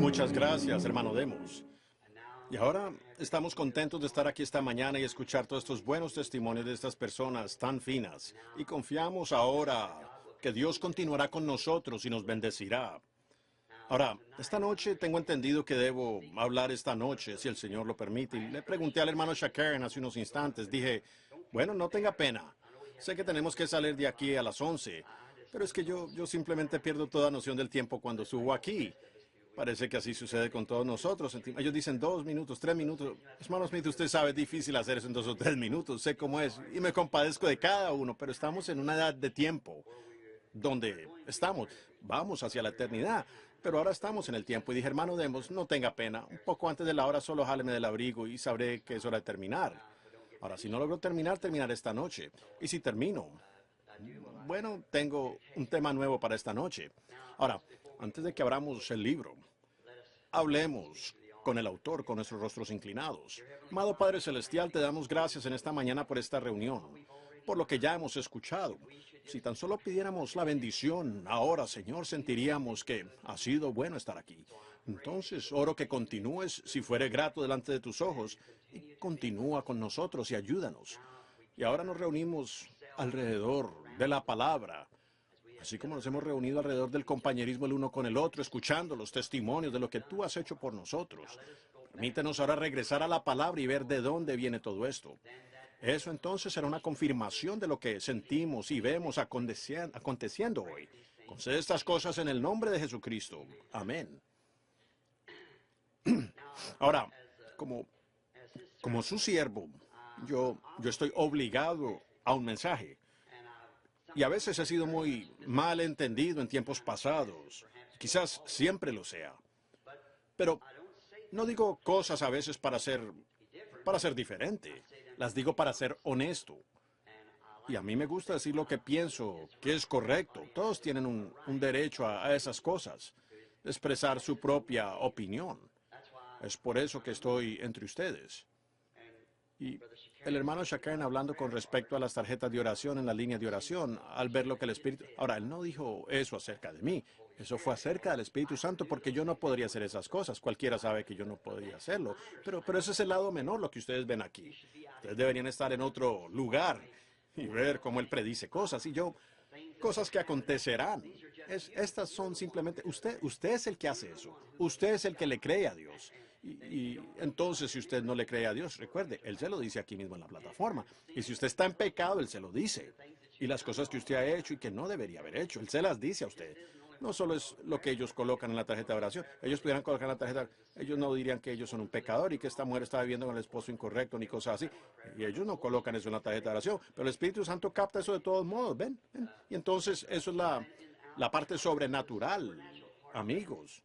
Muchas gracias, hermano Demos. Y ahora estamos contentos de estar aquí esta mañana y escuchar todos estos buenos testimonios de estas personas tan finas. Y confiamos ahora que Dios continuará con nosotros y nos bendecirá. Ahora, esta noche tengo entendido que debo hablar esta noche, si el Señor lo permite. Y le pregunté al hermano Shakaren hace unos instantes. Dije, bueno, no tenga pena. Sé que tenemos que salir de aquí a las 11, pero es que yo simplemente pierdo toda noción del tiempo cuando subo aquí. Parece que así sucede con todos nosotros. Ellos dicen 2 minutos, 3 minutos. Hermano Smith, usted sabe, es difícil hacer eso en 2 o 3 minutos. Sé cómo es y me compadezco de cada uno, pero estamos en una edad de tiempo donde estamos. Vamos hacia la eternidad, pero ahora estamos en el tiempo. Y dije, hermano Demos, no tenga pena. Un poco antes de la hora solo jáleme del abrigo y sabré que es hora de terminar. Ahora, si no logro terminar, terminaré esta noche. Y si termino, bueno, tengo un tema nuevo para esta noche. Ahora, antes de que abramos el libro, hablemos con el autor, con nuestros rostros inclinados. Amado Padre Celestial, te damos gracias en esta mañana por esta reunión, por lo que ya hemos escuchado. Si tan solo pidiéramos la bendición ahora, Señor, sentiríamos que ha sido bueno estar aquí. Entonces, oro que continúes, si fuere grato delante de tus ojos, y continúa con nosotros y ayúdanos. Y ahora nos reunimos alrededor de la palabra, así como nos hemos reunido alrededor del compañerismo el uno con el otro, escuchando los testimonios de lo que tú has hecho por nosotros. Permítenos ahora regresar a la palabra y ver de dónde viene todo esto. Eso entonces será una confirmación de lo que sentimos y vemos aconteciendo hoy. Concede estas cosas en el nombre de Jesucristo. Amén. Ahora, como su siervo, yo estoy obligado a un mensaje. Y a veces he sido muy mal entendido en tiempos pasados. Quizás siempre lo sea. Pero no digo cosas a veces para ser diferente. Las digo para ser honesto. Y a mí me gusta decir lo que pienso, que es correcto. Todos tienen un derecho a esas cosas, expresar su propia opinión. Es por eso que estoy entre ustedes. Y el hermano Shakaren hablando con respecto a las tarjetas de oración en la línea de oración, al ver lo que el Espíritu... Ahora, él no dijo eso acerca de mí. Eso fue acerca del Espíritu Santo porque yo no podría hacer esas cosas. Cualquiera sabe que yo no podría hacerlo. Pero ese es el lado menor, lo que ustedes ven aquí. Ustedes deberían estar en otro lugar y ver cómo él predice cosas. Y yo, cosas que acontecerán. Estas son simplemente... Usted es el que hace eso. Usted es el que le cree a Dios. Y entonces, si usted no le cree a Dios, recuerde, Él se lo dice aquí mismo en la plataforma. Y si usted está en pecado, Él se lo dice. Y las cosas que usted ha hecho y que no debería haber hecho, Él se las dice a usted. No solo es lo que ellos colocan en la tarjeta de oración. Ellos pudieran colocar en la tarjeta, ellos no dirían que ellos son un pecador y que esta mujer está viviendo con el esposo incorrecto ni cosas así. Y ellos no colocan eso en la tarjeta de oración. Pero el Espíritu Santo capta eso de todos modos, ¿ven? Y entonces eso es la parte sobrenatural, amigos.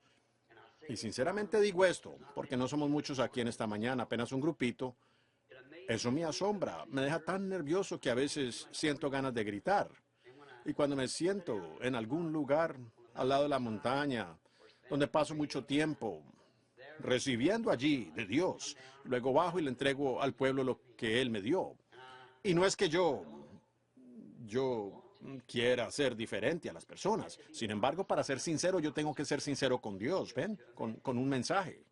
Y sinceramente digo esto, porque no somos muchos aquí en esta mañana, apenas un grupito. Eso me asombra, me deja tan nervioso que a veces siento ganas de gritar. Y cuando me siento en algún lugar al lado de la montaña, donde paso mucho tiempo recibiendo allí de Dios, luego bajo y le entrego al pueblo lo que Él me dio. Y no es que yo quiera ser diferente a las personas. Sin embargo, para ser sincero, yo tengo que ser sincero con Dios, ¿ven? Con un mensaje.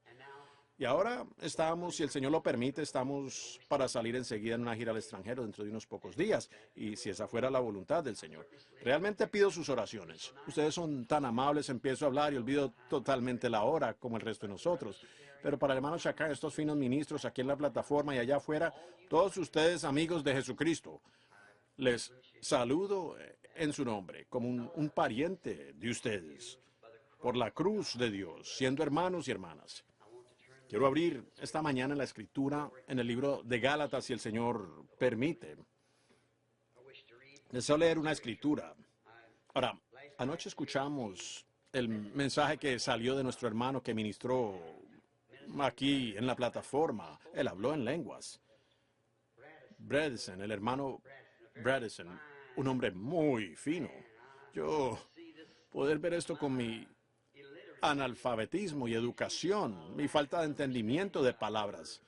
Y ahora estamos, si el Señor lo permite, estamos para salir enseguida en una gira al extranjero dentro de unos pocos días. Y si esa fuera la voluntad del Señor. Realmente pido sus oraciones. Ustedes son tan amables, empiezo a hablar y olvido totalmente la hora, como el resto de nosotros. Pero para el hermano Shakaren, estos finos ministros aquí en la plataforma y allá afuera, todos ustedes amigos de Jesucristo, les saludo en su nombre, como un pariente de ustedes, por la cruz de Dios, siendo hermanos y hermanas. Quiero abrir esta mañana la escritura en el libro de Gálatas, si el Señor permite. Deseo leer una escritura. Ahora, anoche escuchamos el mensaje que salió de nuestro hermano que ministró aquí en la plataforma. Él habló en lenguas. Bredesen, el hermano Bredesen, un hombre muy fino. Yo poder ver esto con mi analfabetismo y educación, mi falta de entendimiento de palabras.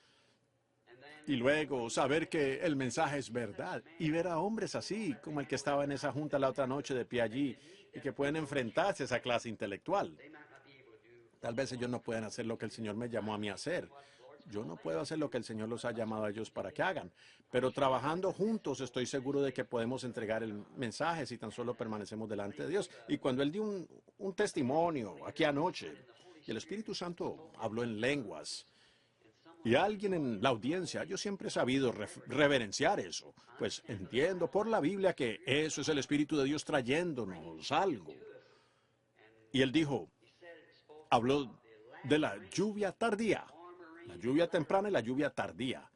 Y luego saber que el mensaje es verdad y ver a hombres así, como el que estaba en esa junta la otra noche de pie allí, y que pueden enfrentarse a esa clase intelectual. Tal vez ellos no puedan hacer lo que el Señor me llamó a mí a hacer. Yo no puedo hacer lo que el Señor los ha llamado a ellos para que hagan. Pero trabajando juntos estoy seguro de que podemos entregar el mensaje si tan solo permanecemos delante de Dios. Y cuando Él dio un testimonio aquí anoche, y el Espíritu Santo habló en lenguas, y alguien en la audiencia, yo siempre he sabido reverenciar eso. Pues entiendo por la Biblia que eso es el Espíritu de Dios trayéndonos algo. Y Él dijo, habló de la lluvia tardía. La lluvia temprana y la lluvia tardía.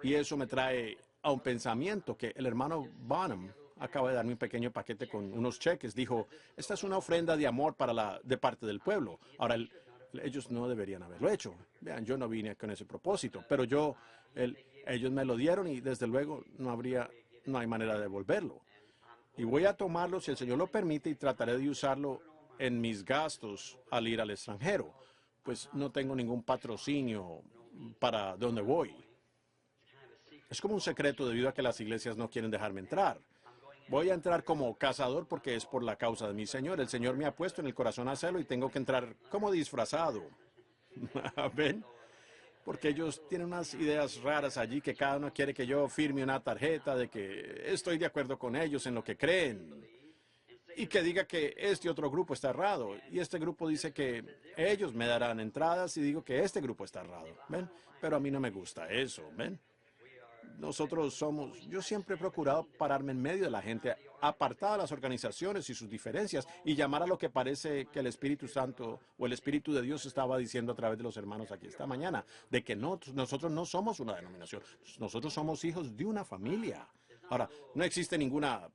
Y eso me trae a un pensamiento que el hermano Bonham acaba de darme un pequeño paquete con unos cheques. Dijo, esta es una ofrenda de amor de parte del pueblo. Ahora, ellos no deberían haberlo hecho. Vean, yo no vine con ese propósito, pero ellos me lo dieron y desde luego no hay manera de devolverlo. Y voy a tomarlo, si el Señor lo permite, y trataré de usarlo en mis gastos al ir al extranjero. Pues no tengo ningún patrocinio para donde voy. Es como un secreto debido a que las iglesias no quieren dejarme entrar. Voy a entrar como cazador porque es por la causa de mi Señor. El Señor me ha puesto en el corazón a hacerlo y tengo que entrar como disfrazado. ¿Ven? Porque ellos tienen unas ideas raras allí que cada uno quiere que yo firme una tarjeta de que estoy de acuerdo con ellos en lo que creen. Y que diga que este otro grupo está errado. Y este grupo dice que ellos me darán entradas y digo que este grupo está errado. ¿Ven? Pero a mí no me gusta eso. ¿Ven? Yo siempre he procurado pararme en medio de la gente, apartada de las organizaciones y sus diferencias, y llamar a lo que parece que el Espíritu Santo o el Espíritu de Dios estaba diciendo a través de los hermanos aquí esta mañana, de que nosotros no somos una denominación, nosotros somos hijos de una familia. Ahora, no existe ninguna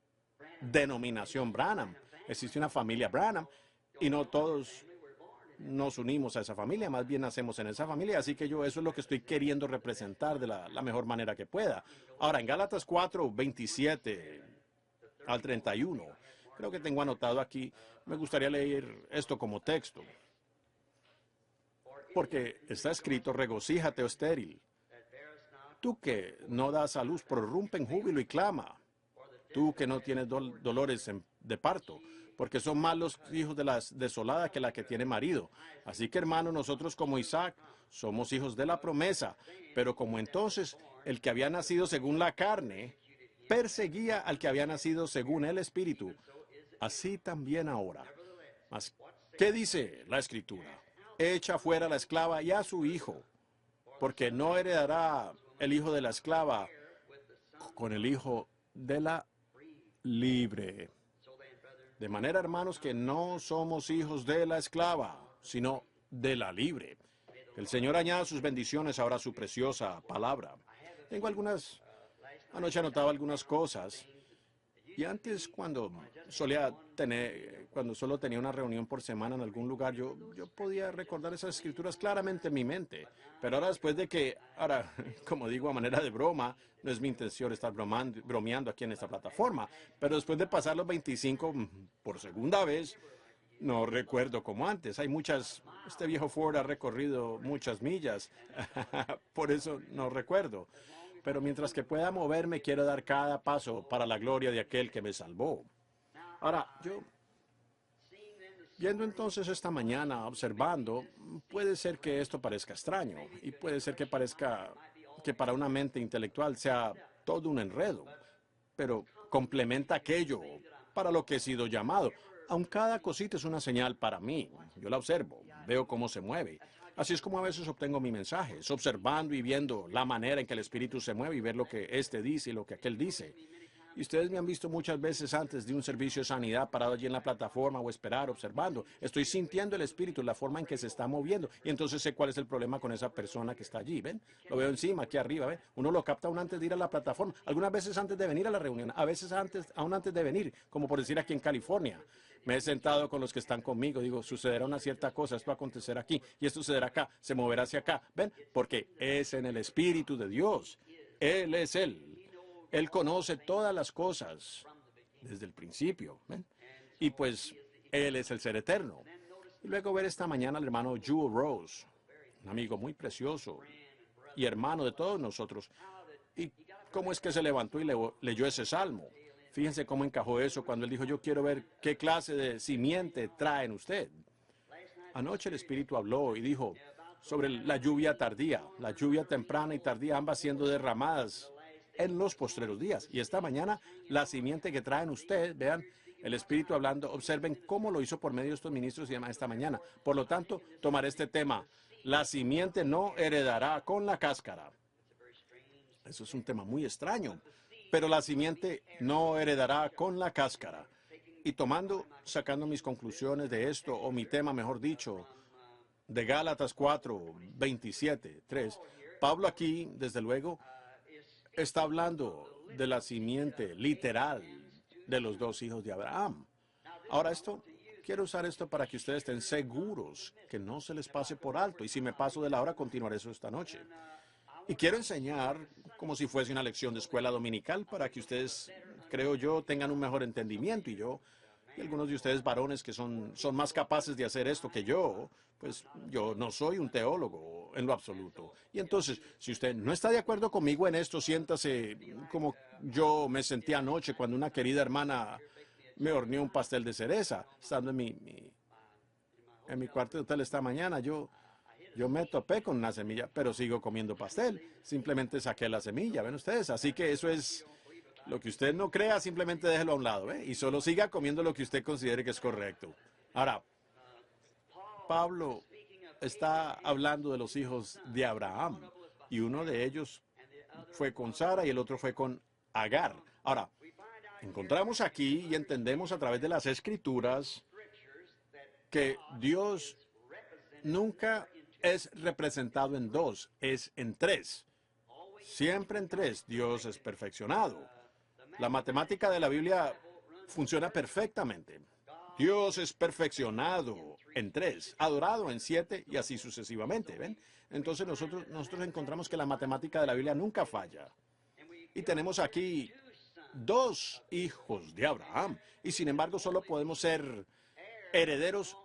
denominación Branham, existe una familia Branham, y no todos nos unimos a esa familia, más bien nacemos en esa familia, así que eso es lo que estoy queriendo representar de la mejor manera que pueda. Ahora, en Gálatas 4, 27 al 31, creo que tengo anotado aquí, me gustaría leer esto como texto, porque está escrito, regocíjate, oh estéril, tú que no das a luz, prorrumpe en júbilo y clama, tú que no tienes dolores de parto, porque son más los hijos de la desolada que la que tiene marido. Así que, hermano, nosotros como Isaac somos hijos de la promesa, pero como entonces el que había nacido según la carne perseguía al que había nacido según el Espíritu, así también ahora. Mas, ¿qué dice la Escritura? Echa fuera a la esclava y a su hijo, porque no heredará el hijo de la esclava con el hijo de la libre. De manera, hermanos, que no somos hijos de la esclava, sino de la libre. El Señor añada sus bendiciones ahora a su preciosa palabra. Anoche anotaba algunas cosas. Y antes, cuando solo tenía una reunión por semana en algún lugar, yo podía recordar esas escrituras claramente en mi mente. Pero ahora, como digo a manera de broma, no es mi intención estar bromeando aquí en esta plataforma, pero después de pasar los 25 por segunda vez, no recuerdo como antes. Este viejo Ford ha recorrido muchas millas, por eso no recuerdo. Pero mientras que pueda moverme, quiero dar cada paso para la gloria de aquel que me salvó. Ahora, viendo entonces esta mañana, observando, puede ser que esto parezca extraño y puede ser que parezca que para una mente intelectual sea todo un enredo, pero complementa aquello para lo que he sido llamado. Aun cada cosita es una señal para mí. Yo la observo, veo cómo se mueve. Así es como a veces obtengo mi mensaje, es observando y viendo la manera en que el Espíritu se mueve y ver lo que éste dice y lo que aquel dice. Y ustedes me han visto muchas veces antes de un servicio de sanidad parado allí en la plataforma o esperar, observando. Estoy sintiendo el Espíritu, la forma en que se está moviendo. Y entonces sé cuál es el problema con esa persona que está allí, ¿ven? Lo veo encima, aquí arriba, ¿ven? Uno lo capta aún antes de ir a la plataforma. Algunas veces antes de venir a la reunión, a veces aún antes de venir, como por decir aquí en California. Me he sentado con los que están conmigo, digo, sucederá una cierta cosa, esto va a acontecer aquí, y esto sucederá acá, se moverá hacia acá, ¿ven? Porque es en el Espíritu de Dios. Él es Él. Él conoce todas las cosas desde el principio, ¿ven? Y pues, Él es el ser eterno. Y luego ver esta mañana al hermano Jewel Rose, un amigo muy precioso y hermano de todos nosotros, y cómo es que se levantó y leyó ese salmo. Fíjense cómo encajó eso cuando él dijo, yo quiero ver qué clase de simiente traen usted. Anoche el Espíritu habló y dijo sobre la lluvia tardía, la lluvia temprana y tardía, ambas siendo derramadas en los postreros días. Y esta mañana, la simiente que traen ustedes, vean, el Espíritu hablando, observen cómo lo hizo por medio de estos ministros esta mañana. Por lo tanto, tomaré este tema. La simiente no heredará con la cáscara. Eso es un tema muy extraño. Pero la simiente no heredará con la cáscara. Y sacando mis conclusiones de esto, o mi tema, mejor dicho, de Gálatas 4, 27, 3, Pablo aquí, desde luego, está hablando de la simiente literal de los dos hijos de Abraham. Ahora quiero usar esto para que ustedes estén seguros que no se les pase por alto. Y si me paso de la hora, continuaré eso esta noche. Y quiero enseñar como si fuese una lección de escuela dominical para que ustedes, creo yo, tengan un mejor entendimiento. Y algunos de ustedes varones que son más capaces de hacer esto que yo, pues yo no soy un teólogo en lo absoluto. Y entonces, si usted no está de acuerdo conmigo en esto, siéntase como yo me sentí anoche cuando una querida hermana me horneó un pastel de cereza, estando en mi cuarto de hotel esta mañana. Yo me topé con una semilla, pero sigo comiendo pastel. Simplemente saqué la semilla, ¿ven ustedes? Así que eso es lo que usted no crea, simplemente déjelo a un lado, ¿eh? Y solo siga comiendo lo que usted considere que es correcto. Ahora, Pablo está hablando de los hijos de Abraham, y uno de ellos fue con Sara y el otro fue con Agar. Ahora, encontramos aquí y entendemos a través de las Escrituras que Dios nunca es representado en dos, es en tres. Siempre en tres. Dios es perfeccionado. La matemática de la Biblia funciona perfectamente. Dios es perfeccionado en tres, adorado en siete y así sucesivamente, ¿ven? Entonces nosotros encontramos que la matemática de la Biblia nunca falla. Y tenemos aquí dos hijos de Abraham. Y sin embargo solo podemos ser herederos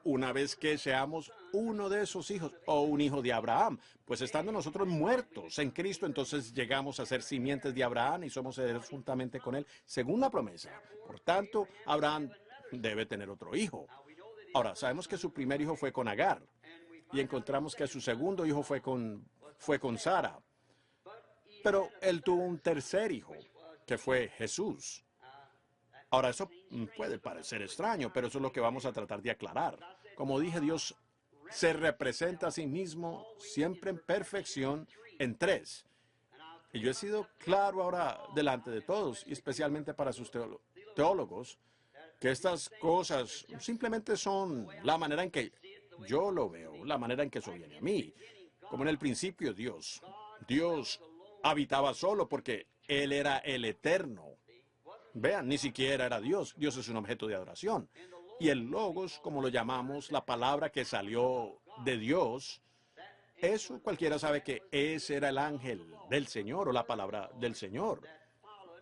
una vez que seamos uno de esos hijos o un hijo de Abraham. Pues estando nosotros muertos en Cristo, entonces llegamos a ser simientes de Abraham y somos herederos juntamente con él, según la promesa. Por tanto, Abraham debe tener otro hijo. Ahora, sabemos que su primer hijo fue con Agar y encontramos que su segundo hijo fue con Sara. Pero él tuvo un tercer hijo, que fue Jesús. Ahora, eso puede parecer extraño, pero eso es lo que vamos a tratar de aclarar. Como dije, Dios se representa a sí mismo siempre en perfección en tres. Y yo he sido claro ahora delante de todos, y especialmente para sus teólogos, que estas cosas simplemente son la manera en que yo lo veo, la manera en que eso viene a mí. Como en el principio Dios habitaba solo porque Él era el eterno. Vean, ni siquiera era Dios. Dios es un objeto de adoración. Y el Logos, como lo llamamos, la palabra que salió de Dios, eso cualquiera sabe que ese era el ángel del Señor o la palabra del Señor,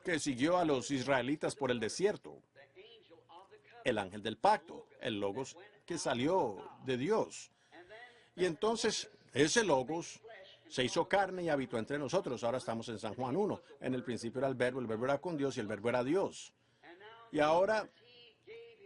que siguió a los israelitas por el desierto. El ángel del pacto, el Logos que salió de Dios. Y entonces, ese Logos se hizo carne y habitó entre nosotros. Ahora estamos en San Juan 1. En el principio era el verbo era con Dios y el verbo era Dios. Y ahora,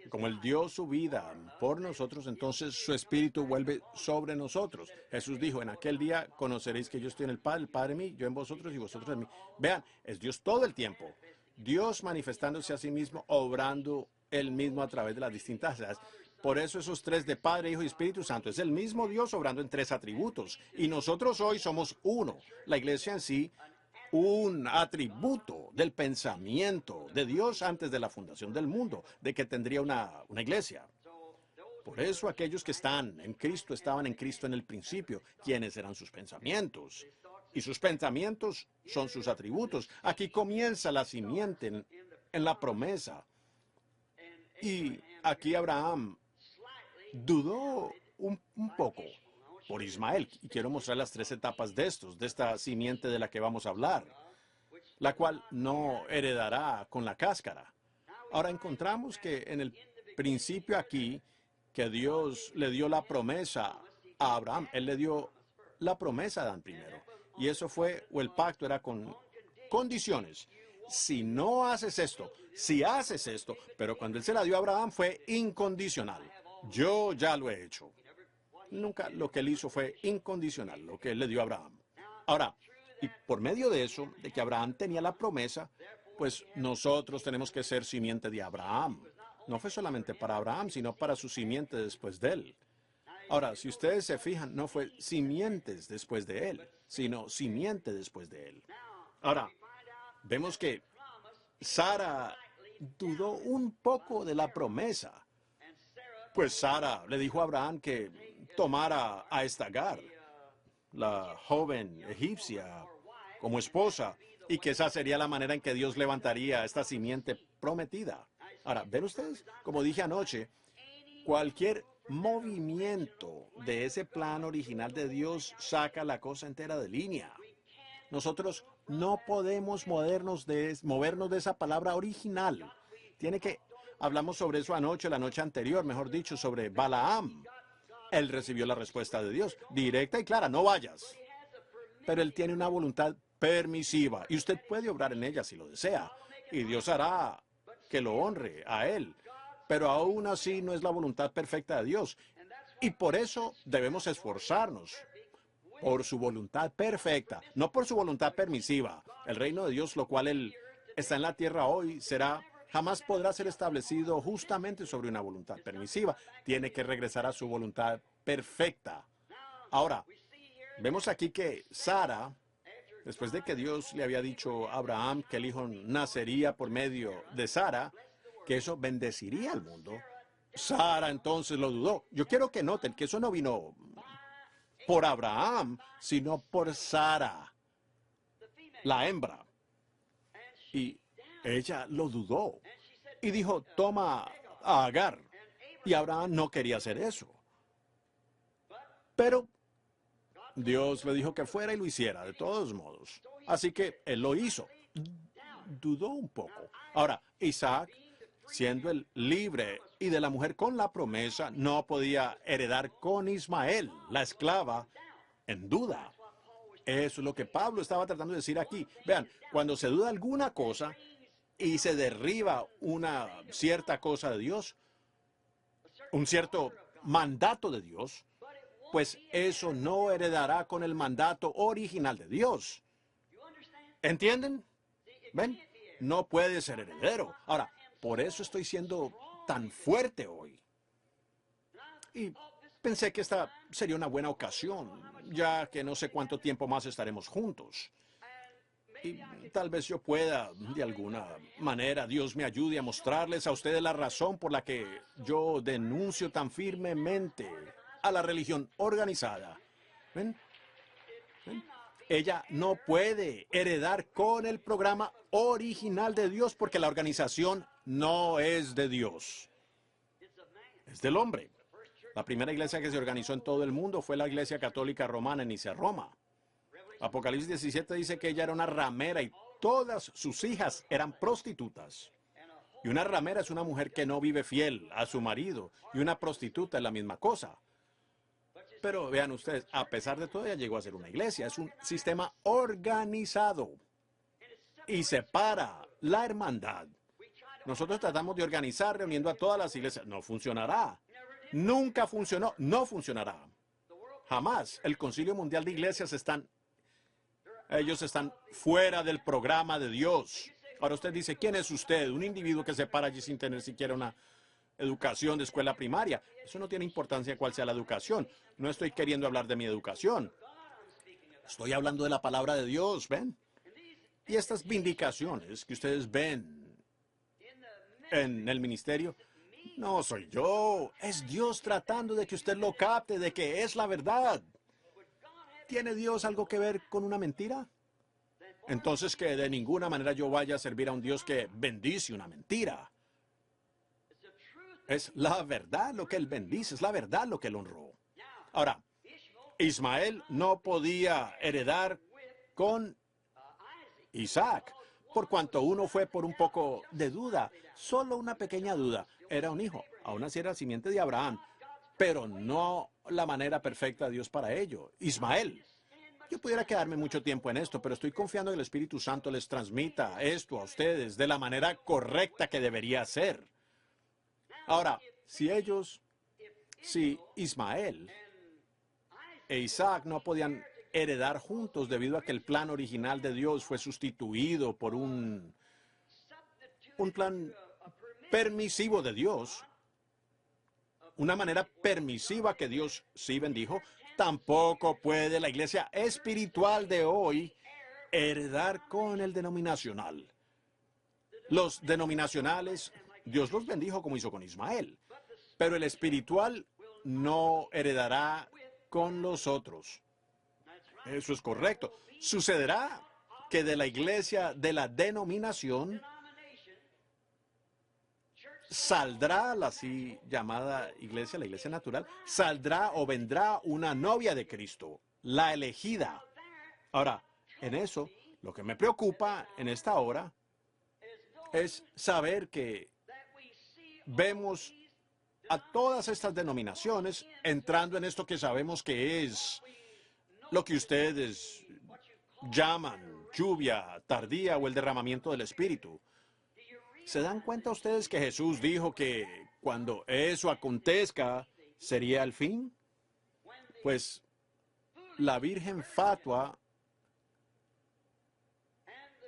como Él dio su vida por nosotros, entonces su Espíritu vuelve sobre nosotros. Jesús dijo, en aquel día conoceréis que yo estoy en el Padre en mí, yo en vosotros y vosotros en mí. Vean, es Dios todo el tiempo. Dios manifestándose a sí mismo, obrando Él mismo a través de las distintas edades. Por eso esos tres de Padre, Hijo y Espíritu Santo. Es el mismo Dios obrando en tres atributos. Y nosotros hoy somos uno. La iglesia en sí, un atributo del pensamiento de Dios antes de la fundación del mundo, de que tendría una iglesia. Por eso aquellos que están en Cristo estaban en Cristo en el principio. ¿Quiénes eran sus pensamientos? Y sus pensamientos son sus atributos. Aquí comienza la simiente en la promesa. Y aquí Abraham dudó un poco por Ismael. Y quiero mostrar las tres etapas de esta simiente de la que vamos a hablar, la cual no heredará con la cáscara. Ahora encontramos que en el principio aquí, que Dios le dio la promesa a Abraham. Él le dio la promesa a Adán primero. Y eso fue, o el pacto era con condiciones. Si no haces esto, si haces esto, pero cuando Él se la dio a Abraham fue incondicional. yo ya lo he hecho. Nunca lo que él hizo fue incondicional, lo que él le dio a Abraham. Ahora, y por medio de eso, de que Abraham tenía la promesa, pues nosotros tenemos que ser simiente de Abraham. No fue solamente para Abraham, sino para su simiente después de él. Ahora, si ustedes se fijan, no fue simientes después de él, sino simiente después de él. Ahora, vemos que Sara dudó un poco de la promesa. Pues Sara le dijo a Abraham que tomara a esta Agar, la joven egipcia, como esposa, y que esa sería la manera en que Dios levantaría esta simiente prometida. Ahora, ¿ven ustedes? Como dije anoche, cualquier movimiento de ese plan original de Dios saca la cosa entera de línea. Nosotros no podemos movernos de esa palabra original. Hablamos sobre eso anoche, la noche anterior, mejor dicho, sobre Balaam. Él recibió la respuesta de Dios, directa y clara, no vayas. Pero él tiene una voluntad permisiva y usted puede obrar en ella si lo desea. Y Dios hará que lo honre a él. Pero aún así no es la voluntad perfecta de Dios. Y por eso debemos esforzarnos por su voluntad perfecta, no por su voluntad permisiva. El reino de Dios, lo cual él está en la tierra hoy, jamás podrá ser establecido justamente sobre una voluntad permisiva. Tiene que regresar a su voluntad perfecta. Ahora, vemos aquí que Sara, después de que Dios le había dicho a Abraham que el hijo nacería por medio de Sara, que eso bendeciría al mundo, Sara entonces lo dudó. Yo quiero que noten que eso no vino por Abraham, sino por Sara, la hembra. Y ella lo dudó y dijo, toma a Agar. Y Abraham no quería hacer eso. Pero Dios le dijo que fuera y lo hiciera, de todos modos. Así que él lo hizo. Dudó un poco. Ahora, Isaac, siendo el libre y de la mujer con la promesa, no podía heredar con Ismael, la esclava, en duda. Eso es lo que Pablo estaba tratando de decir aquí. Vean, cuando se duda alguna cosa y se derriba una cierta cosa de Dios, un cierto mandato de Dios, pues eso no heredará con el mandato original de Dios. ¿Entienden? ¿Ven? No puede ser heredero. Ahora, por eso estoy siendo tan fuerte hoy. Y pensé que esta sería una buena ocasión, ya que no sé cuánto tiempo más estaremos juntos. Y tal vez yo pueda, de alguna manera, Dios me ayude a mostrarles a ustedes la razón por la que yo denuncio tan firmemente a la religión organizada. ¿Ven? ¿Ven? Ella no puede heredar con el programa original de Dios porque la organización no es de Dios. Es del hombre. La primera iglesia que se organizó en todo el mundo fue la Iglesia Católica Romana en Nicea, Roma. Apocalipsis 17 dice que ella era una ramera y todas sus hijas eran prostitutas. Y una ramera es una mujer que no vive fiel a su marido, y una prostituta es la misma cosa. Pero vean ustedes, a pesar de todo, ella llegó a ser una iglesia. Es un sistema organizado y separa la hermandad. Nosotros tratamos de organizar reuniendo a todas las iglesias. No funcionará. Nunca funcionó. No funcionará. Jamás. El Concilio Mundial de Iglesias ellos están fuera del programa de Dios. Ahora usted dice, ¿quién es usted? Un individuo que se para allí sin tener siquiera una educación de escuela primaria. Eso no tiene importancia cuál sea la educación. No estoy queriendo hablar de mi educación. Estoy hablando de la palabra de Dios, ¿ven? Y estas vindicaciones que ustedes ven en el ministerio, no soy yo. Es Dios tratando de que usted lo capte, de que es la verdad. ¿Tiene Dios algo que ver con una mentira? Entonces que de ninguna manera yo vaya a servir a un Dios que bendice una mentira. Es la verdad lo que él bendice, es la verdad lo que él honró. Ahora, Ismael no podía heredar con Isaac, por cuanto uno fue por un poco de duda, solo una pequeña duda. Era un hijo, aún así era simiente de Abraham, pero no la manera perfecta de Dios para ello. Ismael. Yo pudiera quedarme mucho tiempo en esto, pero estoy confiando en que el Espíritu Santo les transmita esto a ustedes de la manera correcta que debería ser. Ahora, si ellos Si Ismael e Isaac no podían heredar juntos debido a que el plan original de Dios fue sustituido por un plan permisivo de Dios, una manera permisiva que Dios sí bendijo, tampoco puede la iglesia espiritual de hoy heredar con el denominacional. Los denominacionales, Dios los bendijo como hizo con Ismael, pero el espiritual no heredará con los otros. Eso es correcto. Sucederá que de la iglesia de la denominación saldrá la así llamada iglesia, la iglesia natural, saldrá o vendrá una novia de Cristo, la elegida. Ahora, en eso, lo que me preocupa en esta hora es saber que vemos a todas estas denominaciones entrando en esto que sabemos que es lo que ustedes llaman lluvia tardía o el derramamiento del Espíritu. ¿Se dan cuenta ustedes que Jesús dijo que cuando eso acontezca sería el fin? Pues la Virgen Fatua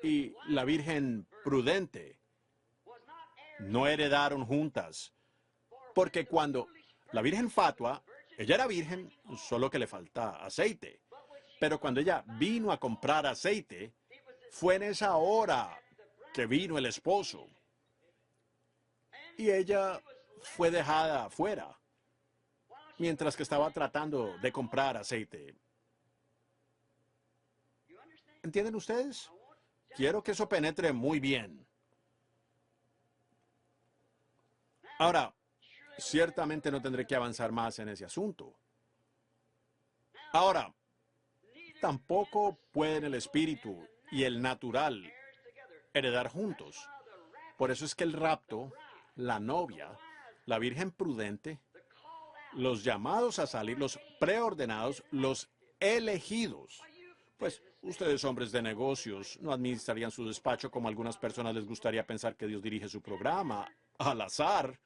y la Virgen Prudente no heredaron juntas, porque cuando la Virgen Fatua, ella era virgen, solo que le falta aceite, pero cuando ella vino a comprar aceite, fue en esa hora que vino el esposo. Y ella fue dejada afuera, mientras que estaba tratando de comprar aceite. ¿Entienden ustedes? Quiero que eso penetre muy bien. Ahora, ciertamente no tendré que avanzar más en ese asunto. Ahora, tampoco pueden el espíritu y el natural heredar juntos. Por eso es que el rapto, la novia, la Virgen Prudente, los llamados a salir, los preordenados, los elegidos. Pues ustedes, hombres de negocios, no administrarían su despacho como a algunas personas les gustaría pensar que Dios dirige su programa, al azar.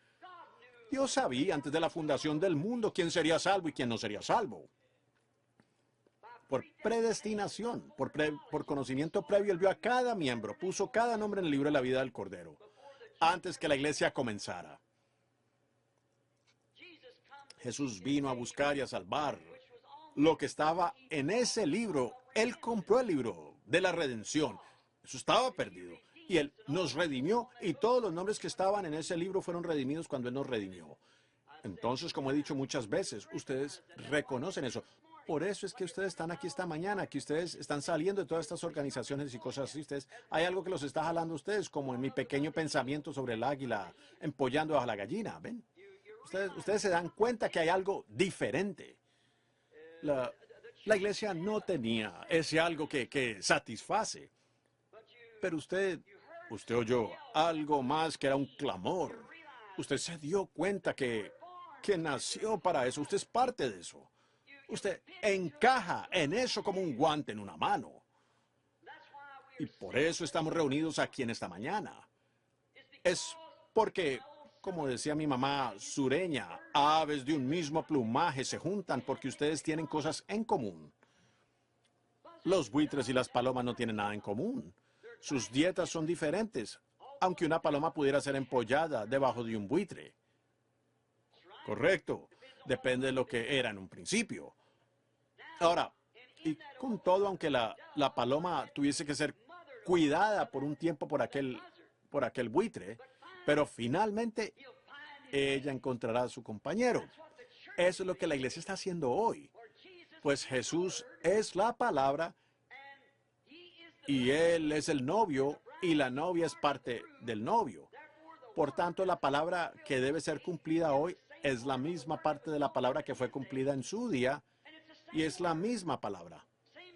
Dios sabía antes de la fundación del mundo quién sería salvo y quién no sería salvo. Por predestinación, por conocimiento previo, Él vio a cada miembro, puso cada nombre en el libro de la vida del Cordero, antes que la iglesia comenzara. Jesús vino a buscar y a salvar lo que estaba en ese libro. Él compró el libro de la redención. Eso estaba perdido. Y Él nos redimió, y todos los nombres que estaban en ese libro fueron redimidos cuando Él nos redimió. Entonces, como he dicho muchas veces, ustedes reconocen eso. Por eso es que ustedes están aquí esta mañana, que ustedes están saliendo de todas estas organizaciones y cosas así. Hay algo que los está jalando a ustedes, como en mi pequeño pensamiento sobre el águila empollando a la gallina, ¿ven? Ustedes se dan cuenta que hay algo diferente. La iglesia no tenía ese algo que satisface. Pero usted oyó algo más que era un clamor. Usted se dio cuenta que nació para eso. Usted es parte de eso. Usted encaja en eso como un guante en una mano. Y por eso estamos reunidos aquí en esta mañana. Es porque, como decía mi mamá sureña, aves de un mismo plumaje se juntan porque ustedes tienen cosas en común. Los buitres y las palomas no tienen nada en común. Sus dietas son diferentes, aunque una paloma pudiera ser empollada debajo de un buitre. Correcto. Depende de lo que era en un principio. Ahora, y con todo, aunque la paloma tuviese que ser cuidada por un tiempo por aquel buitre, pero finalmente ella encontrará a su compañero. Eso es lo que la iglesia está haciendo hoy. Pues Jesús es la palabra y Él es el novio y la novia es parte del novio. Por tanto, la palabra que debe ser cumplida hoy es la misma parte de la palabra que fue cumplida en su día y es la misma palabra,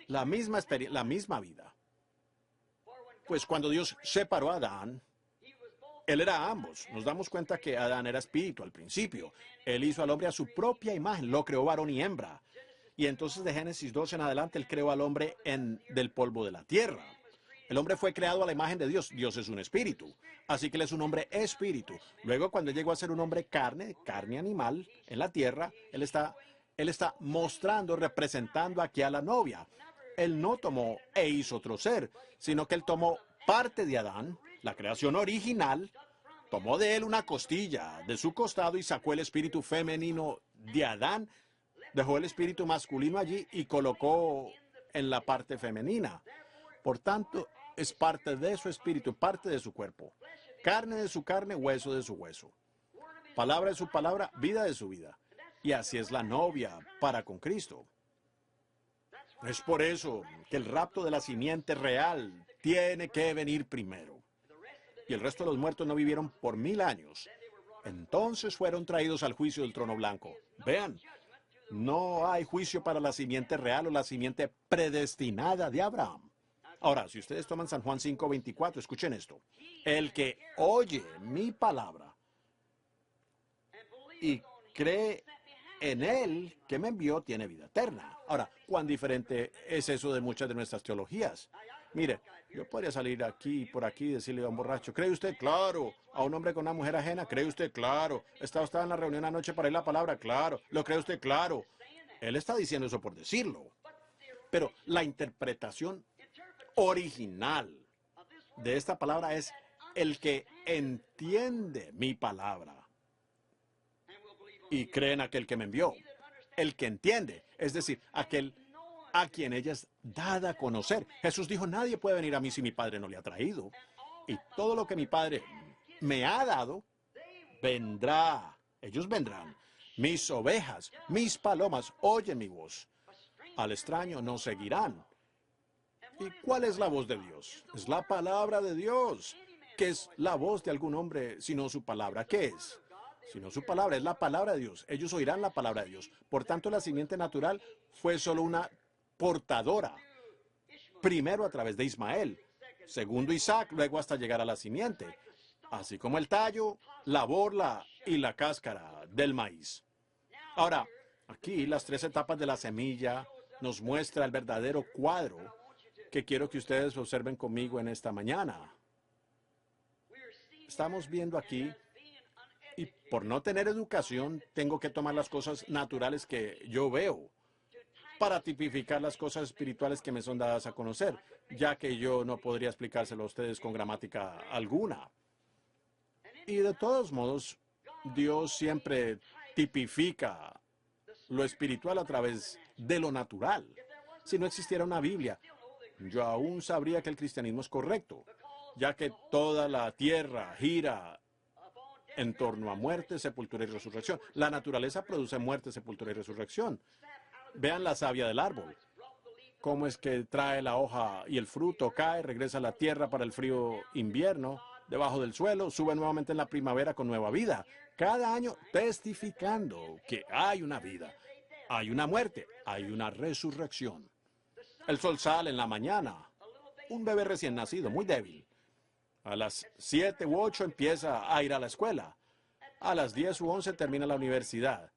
la misma experiencia, la misma vida. Pues cuando Dios separó a Adán, Él era ambos. Nos damos cuenta que Adán era espíritu al principio. Él hizo al hombre a su propia imagen, lo creó varón y hembra. Y entonces de Génesis 2 en adelante, Él creó al hombre del polvo de la tierra. El hombre fue creado a la imagen de Dios. Dios es un espíritu. Así que él es un hombre espíritu. Luego, cuando él llegó a ser un hombre carne, carne animal, en la tierra, él está mostrando, representando aquí a la novia. Él no tomó e hizo otro ser, sino que él tomó parte de Adán, la creación original, tomó de él una costilla de su costado y sacó el espíritu femenino de Adán, dejó el espíritu masculino allí y colocó en la parte femenina. Por tanto, es parte de su espíritu, parte de su cuerpo. Carne de su carne, hueso de su hueso. Palabra de su palabra, vida de su vida. Y así es la novia para con Cristo. Es por eso que el rapto de la simiente real tiene que venir primero. Y el resto de los muertos no vivieron por 1000 años. Entonces fueron traídos al juicio del trono blanco. Vean, no hay juicio para la simiente real o la simiente predestinada de Abraham. Ahora, si ustedes toman San Juan 5:24, escuchen esto. El que oye mi palabra y cree en él que me envió tiene vida eterna. Ahora, ¿cuán diferente es eso de muchas de nuestras teologías? Mire, yo podría salir aquí por aquí y decirle a un borracho, ¿cree usted? Claro. A un hombre con una mujer ajena, ¿cree usted? Claro. ¿Está usted en la reunión anoche para ir la palabra? Claro. ¿Lo cree usted? Claro. Él está diciendo eso por decirlo. Pero la interpretación original de esta palabra es el que entiende mi palabra y cree en aquel que me envió. El que entiende, es decir, aquel a quien ella es dada a conocer. Jesús dijo, nadie puede venir a mí si mi Padre no le ha traído. Y todo lo que mi Padre me ha dado, vendrá. Ellos vendrán. Mis ovejas, mis palomas, oyen mi voz. Al extraño no seguirán. ¿Y cuál es la voz de Dios? Es la palabra de Dios. ¿Qué es la voz de algún hombre sino su palabra? ¿Qué es? Sino su palabra, es la palabra de Dios. Ellos oirán la palabra de Dios. Por tanto, la simiente natural fue solo una portadora. Primero a través de Ismael, segundo Isaac, luego hasta llegar a la simiente. Así como el tallo, la borla y la cáscara del maíz. Ahora, aquí las 3 etapas de la semilla nos muestra el verdadero cuadro que quiero que ustedes observen conmigo en esta mañana. Estamos viendo aquí, y por no tener educación, tengo que tomar las cosas naturales que yo veo para tipificar las cosas espirituales que me son dadas a conocer, ya que yo no podría explicárselo a ustedes con gramática alguna. Y de todos modos, Dios siempre tipifica lo espiritual a través de lo natural. Si no existiera una Biblia, yo aún sabría que el cristianismo es correcto, ya que toda la tierra gira en torno a muerte, sepultura y resurrección. La naturaleza produce muerte, sepultura y resurrección. Vean la savia del árbol. Cómo es que trae la hoja y el fruto, cae, regresa a la tierra para el frío invierno, debajo del suelo, sube nuevamente en la primavera con nueva vida. Cada año testificando que hay una vida, hay una muerte, hay una resurrección. El sol sale en la mañana. Un bebé recién nacido, muy débil. A las 7 u 8 empieza a ir a la escuela. A las 10 u 11 termina la universidad.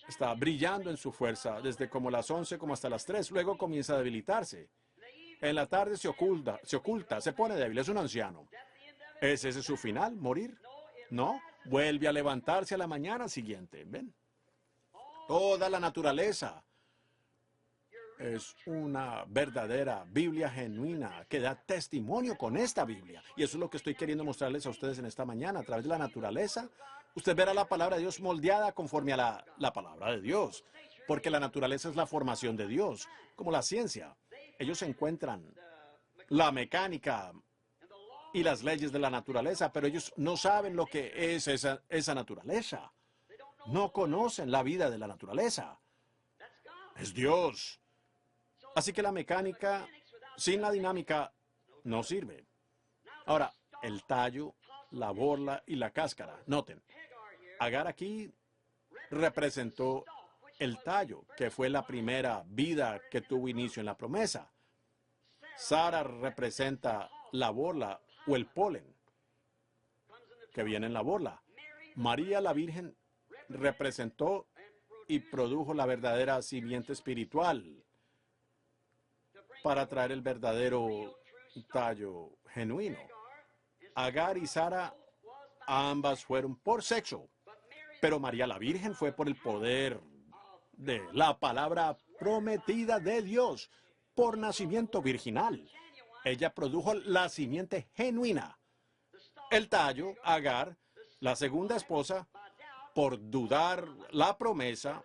Está brillando en su fuerza desde como las 11 como hasta las 3. Luego comienza a debilitarse. En la tarde se oculta, se pone débil, es un anciano. ¿Es ese su final, morir? No, vuelve a levantarse a la mañana siguiente. ¿Ven? Toda la naturaleza es una verdadera Biblia genuina que da testimonio con esta Biblia. Y eso es lo que estoy queriendo mostrarles a ustedes en esta mañana. A través de la naturaleza, usted verá la palabra de Dios moldeada conforme a la palabra de Dios. Porque la naturaleza es la formación de Dios, como la ciencia. Ellos encuentran la mecánica y las leyes de la naturaleza, pero ellos no saben lo que es esa naturaleza. No conocen la vida de la naturaleza. Es Dios. Así que la mecánica sin la dinámica no sirve. Ahora, el tallo, la borla y la cáscara. Noten, Agar aquí representó el tallo, que fue la primera vida que tuvo inicio en la promesa. Sara representa la borla o el polen que viene en la borla. María la Virgen representó y produjo la verdadera simiente espiritual para traer el verdadero tallo genuino. Agar y Sara ambas fueron por sexo, pero María la Virgen fue por el poder de la palabra prometida de Dios, por nacimiento virginal. Ella produjo la simiente genuina. El tallo, Agar, la segunda esposa, por dudar la promesa,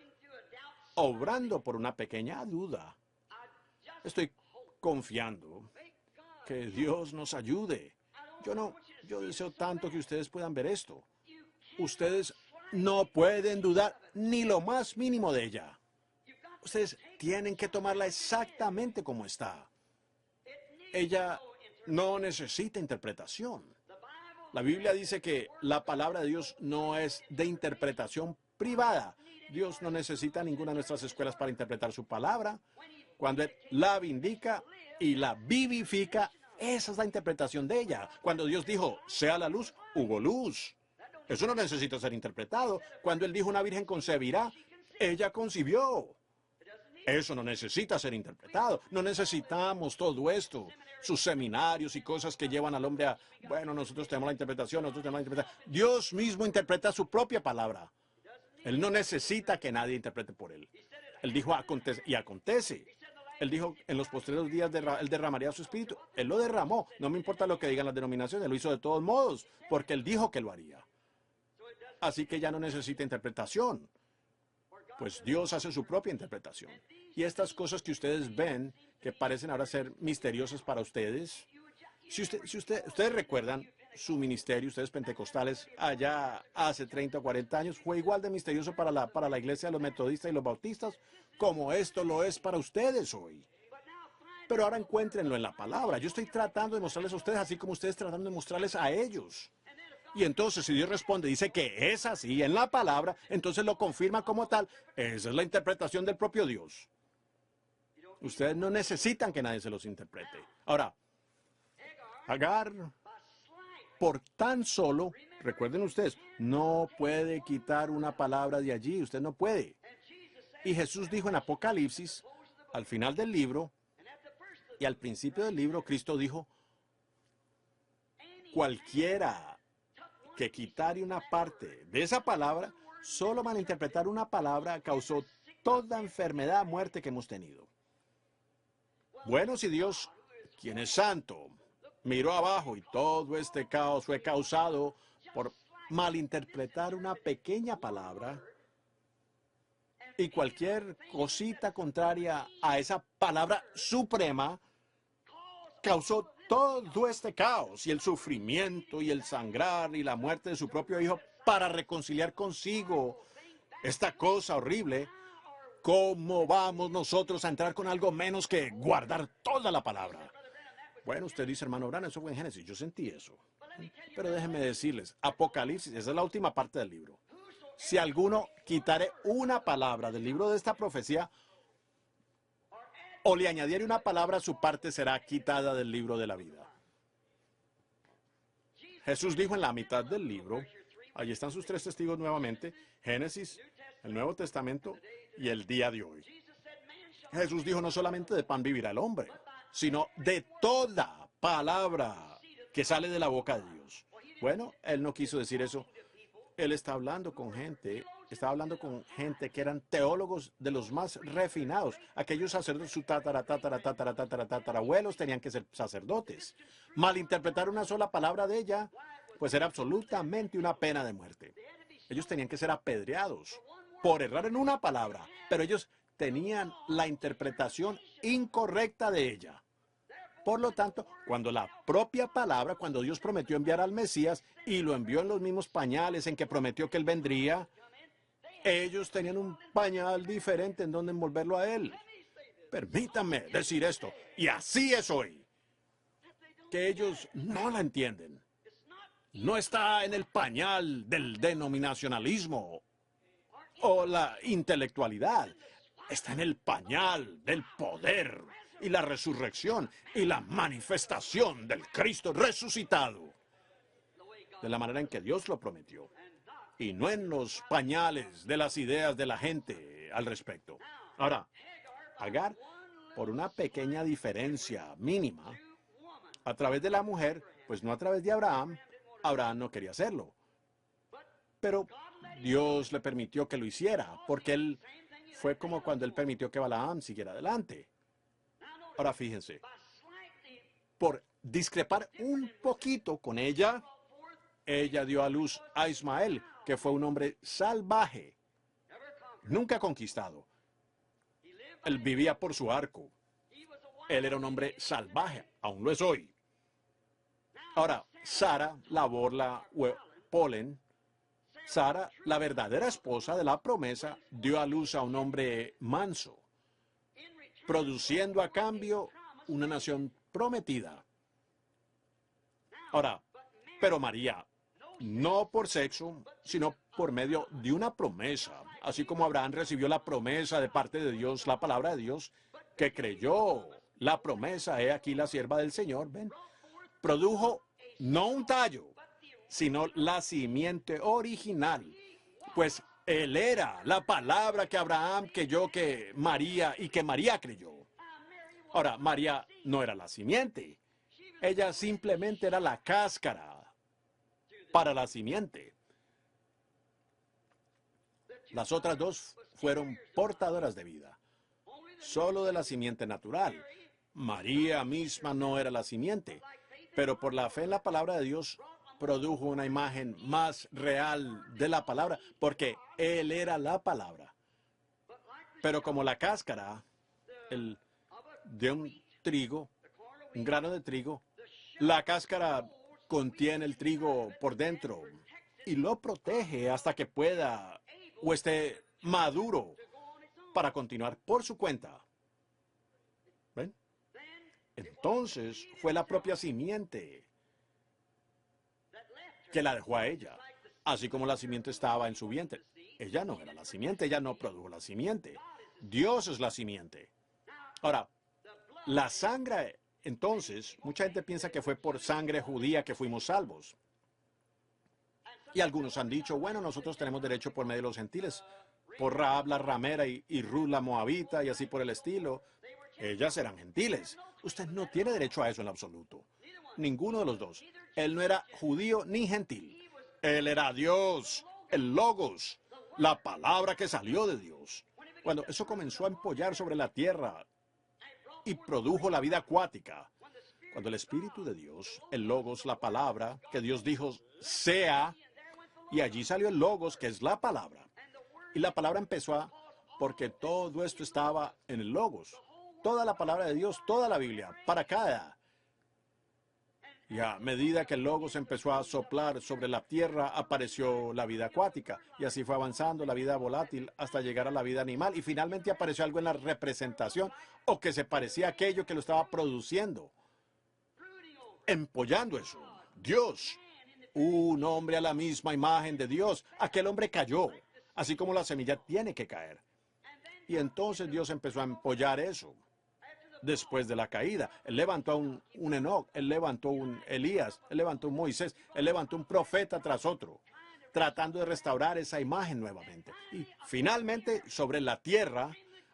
obrando por una pequeña duda. Estoy confiando que Dios nos ayude. Yo deseo tanto que ustedes puedan ver esto. Ustedes no pueden dudar ni lo más mínimo de ella. Ustedes tienen que tomarla exactamente como está. Ella no necesita interpretación. La Biblia dice que la palabra de Dios no es de interpretación privada. Dios no necesita ninguna de nuestras escuelas para interpretar su palabra. Cuando Él la vindica y la vivifica, esa es la interpretación de ella. Cuando Dios dijo, sea la luz, hubo luz. Eso no necesita ser interpretado. Cuando Él dijo, una virgen concebirá, ella concibió. Eso no necesita ser interpretado. No necesitamos todo esto. Sus seminarios y cosas que llevan al hombre a, bueno, nosotros tenemos la interpretación, nosotros tenemos la interpretación. Dios mismo interpreta su propia palabra. Él no necesita que nadie interprete por Él. Él dijo, acontece, y acontece. Él dijo, en los postreros días Él derramaría su espíritu. Él lo derramó. No me importa lo que digan las denominaciones, Él lo hizo de todos modos, porque Él dijo que lo haría. Así que ya no necesita interpretación. Pues Dios hace su propia interpretación. Y estas cosas que ustedes ven, que parecen ahora ser misteriosas para ustedes, si ustedes recuerdan su ministerio, ustedes pentecostales, allá hace 30 o 40 años, fue igual de misterioso para la iglesia de los metodistas y los bautistas, como esto lo es para ustedes hoy. Pero ahora encuéntrenlo en la palabra. Yo estoy tratando de mostrarles a ustedes, así como ustedes tratando de mostrarles a ellos. Y entonces, si Dios responde, dice que es así en la palabra, entonces lo confirma como tal. Esa es la interpretación del propio Dios. Ustedes no necesitan que nadie se los interprete. Ahora, Agar, por tan solo, recuerden ustedes, no puede quitar una palabra de allí. Usted no puede. Y Jesús dijo en Apocalipsis, al final del libro, y al principio del libro, Cristo dijo, cualquiera que quitare una parte de esa palabra, solo malinterpretar una palabra causó toda enfermedad, muerte que hemos tenido. Bueno, si Dios, quien es santo, miró abajo y todo este caos fue causado por malinterpretar una pequeña palabra, y cualquier cosita contraria a esa palabra suprema causó todo este caos y el sufrimiento y el sangrar y la muerte de su propio hijo para reconciliar consigo esta cosa horrible. ¿Cómo vamos nosotros a entrar con algo menos que guardar toda la palabra? Bueno, usted dice, hermano Branham, eso fue en Génesis. Yo sentí eso. Pero déjenme decirles, Apocalipsis, esa es la última parte del libro. Si alguno quitare una palabra del libro de esta profecía, o le añadiere una palabra, su parte será quitada del libro de la vida. Jesús dijo en la mitad del libro, allí están sus tres testigos nuevamente, Génesis, el Nuevo Testamento y el día de hoy. Jesús dijo, no solamente de pan vivirá el hombre, sino de toda palabra que sale de la boca de Dios. Bueno, Él no quiso decir eso. Él está hablando con gente, estaba hablando con gente que eran teólogos de los más refinados. Aquellos sacerdotes, su tatarabuelos tenían que ser sacerdotes. Malinterpretar una sola palabra de ella, pues era absolutamente una pena de muerte. Ellos tenían que ser apedreados por errar en una palabra, pero ellos tenían la interpretación incorrecta de ella. Por lo tanto, cuando la propia palabra, cuando Dios prometió enviar al Mesías y lo envió en los mismos pañales en que prometió que Él vendría, ellos tenían un pañal diferente en donde envolverlo a Él. Permítanme decir esto, y así es hoy, que ellos no la entienden. No está en el pañal del denominacionalismo o la intelectualidad. Está en el pañal del poder y la resurrección y la manifestación del Cristo resucitado, de la manera en que Dios lo prometió, y no en los pañales de las ideas de la gente al respecto. Ahora, Agar, por una pequeña diferencia mínima, a través de la mujer, pues no a través de Abraham. Abraham no quería hacerlo. Pero Dios le permitió que lo hiciera, porque él fue como cuando él permitió que Balaam siguiera adelante. Ahora fíjense, por discrepar un poquito con ella, ella dio a luz a Ismael, que fue un hombre salvaje, nunca conquistado. Él vivía por su arco. Él era un hombre salvaje, aún lo es hoy. Ahora, Sara, la borla polen, Sara, la verdadera esposa de la promesa, dio a luz a un hombre manso, produciendo a cambio una nación prometida. Ahora, pero María, no por sexo, sino por medio de una promesa, así como Abraham recibió la promesa de parte de Dios, la palabra de Dios, que creyó la promesa, he aquí la sierva del Señor, ven, produjo no un tallo, sino la simiente original, pues él era la palabra que Abraham creyó, que María y que María creyó. Ahora, María no era la simiente, ella simplemente era la cáscara para la simiente. Las otras dos fueron portadoras de vida, solo de la simiente natural. María misma no era la simiente, pero por la fe en la palabra de Dios produjo una imagen más real de la palabra, porque Él era la palabra. Pero como la cáscara de un trigo, un grano de trigo, la cáscara contiene el trigo por dentro y lo protege hasta que pueda o esté maduro para continuar por su cuenta. ¿Ven? Entonces fue la propia simiente que la dejó a ella, así como la simiente estaba en su vientre. Ella no era la simiente, ella no produjo la simiente. Dios es la simiente. Ahora, la sangre, entonces, mucha gente piensa que fue por sangre judía que fuimos salvos. Y algunos han dicho, bueno, nosotros tenemos derecho por medio de los gentiles, por Rahab la ramera y Ruth la moabita y así por el estilo. Ellas eran gentiles. Usted no tiene derecho a eso en absoluto. Ninguno de los dos. Él no era judío ni gentil. Él era Dios, el Logos, la palabra que salió de Dios. Cuando eso comenzó a empollar sobre la tierra y produjo la vida acuática, cuando el Espíritu de Dios, el Logos, la palabra, que Dios dijo, sea, y allí salió el Logos, que es la palabra. Y la palabra empezó porque todo esto estaba en el Logos. Toda la palabra de Dios, toda la Biblia, para cada. Y a medida que el Logos empezó a soplar sobre la tierra, apareció la vida acuática. Y así fue avanzando la vida volátil hasta llegar a la vida animal. Y finalmente apareció algo en la representación, o que se parecía a aquello que lo estaba produciendo. Empollando eso. Dios. Un hombre a la misma imagen de Dios. Aquel hombre cayó, así como la semilla tiene que caer. Y entonces Dios empezó a empollar eso. Después de la caída, Él levantó a un Enoc, Él levantó un Elías, Él levantó un Moisés, Él levantó un profeta tras otro, tratando de restaurar esa imagen nuevamente. Y finalmente, sobre la tierra,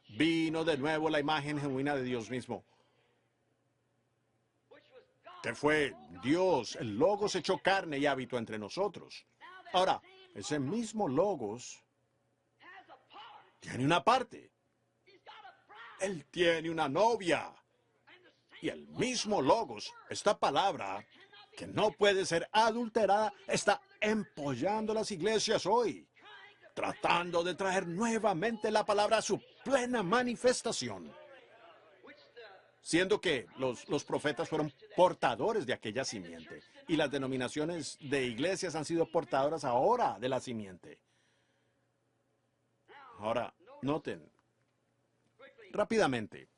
vino de nuevo la imagen genuina de Dios mismo, que fue Dios. El Logos hecho carne y habitó entre nosotros. Ahora, ese mismo Logos tiene una parte. Él tiene una novia. Y el mismo Logos, esta palabra, que no puede ser adulterada, está empollando las iglesias hoy, tratando de traer nuevamente la palabra a su plena manifestación. Siendo que los profetas fueron portadores de aquella simiente, y las denominaciones de iglesias han sido portadoras ahora de la simiente. Ahora, noten, rápidamente,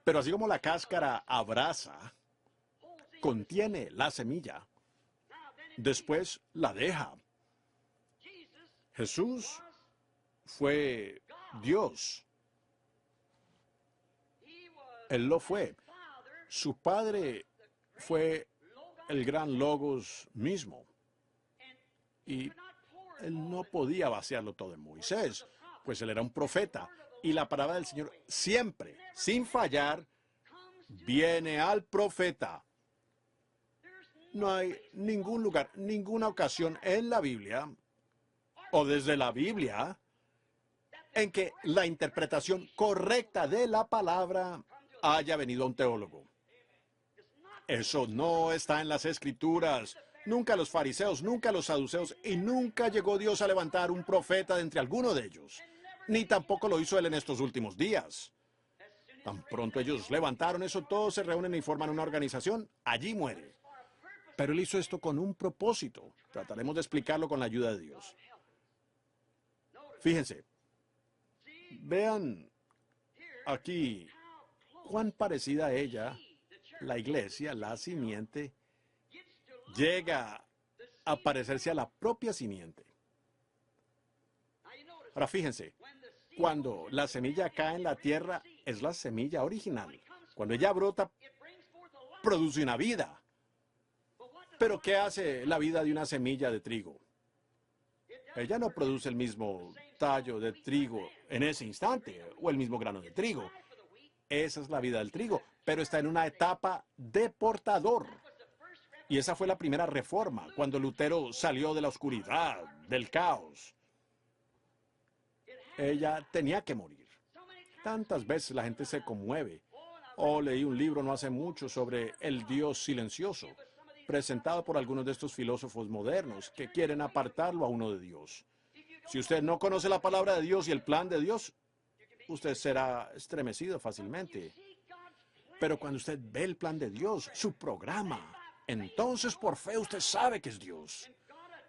pero así como la cáscara abraza, contiene la semilla, después la deja. Jesús fue Dios. Él lo fue. Su padre fue el gran Logos mismo. Y él no podía vaciarlo todo en Moisés, pues él era un profeta. Y la palabra del Señor siempre, sin fallar, viene al profeta. No hay ningún lugar, ninguna ocasión en la Biblia o desde la Biblia en que la interpretación correcta de la palabra haya venido a un teólogo. Eso no está en las Escrituras. Nunca los fariseos, nunca los saduceos, y nunca llegó Dios a levantar un profeta de entre alguno de ellos. Ni tampoco lo hizo Él en estos últimos días. Tan pronto ellos levantaron eso, todos se reúnen y forman una organización, allí muere. Pero Él hizo esto con un propósito. Trataremos de explicarlo con la ayuda de Dios. Fíjense. Vean aquí cuán parecida a ella, la iglesia, la simiente, llega a parecerse a la propia simiente. Ahora fíjense, cuando la semilla cae en la tierra, es la semilla original. Cuando ella brota, produce una vida. Pero ¿qué hace la vida de una semilla de trigo? Ella no produce el mismo tallo de trigo en ese instante, o el mismo grano de trigo. Esa es la vida del trigo, pero está en una etapa de portador. Y esa fue la primera reforma, cuando Lutero salió de la oscuridad, del caos. Ella tenía que morir. Tantas veces la gente se conmueve. Leí un libro no hace mucho sobre el Dios silencioso, presentado por algunos de estos filósofos modernos que quieren apartarlo a uno de Dios. Si usted no conoce la palabra de Dios y el plan de Dios, usted será estremecido fácilmente. Pero cuando usted ve el plan de Dios, su programa, entonces por fe usted sabe que es Dios.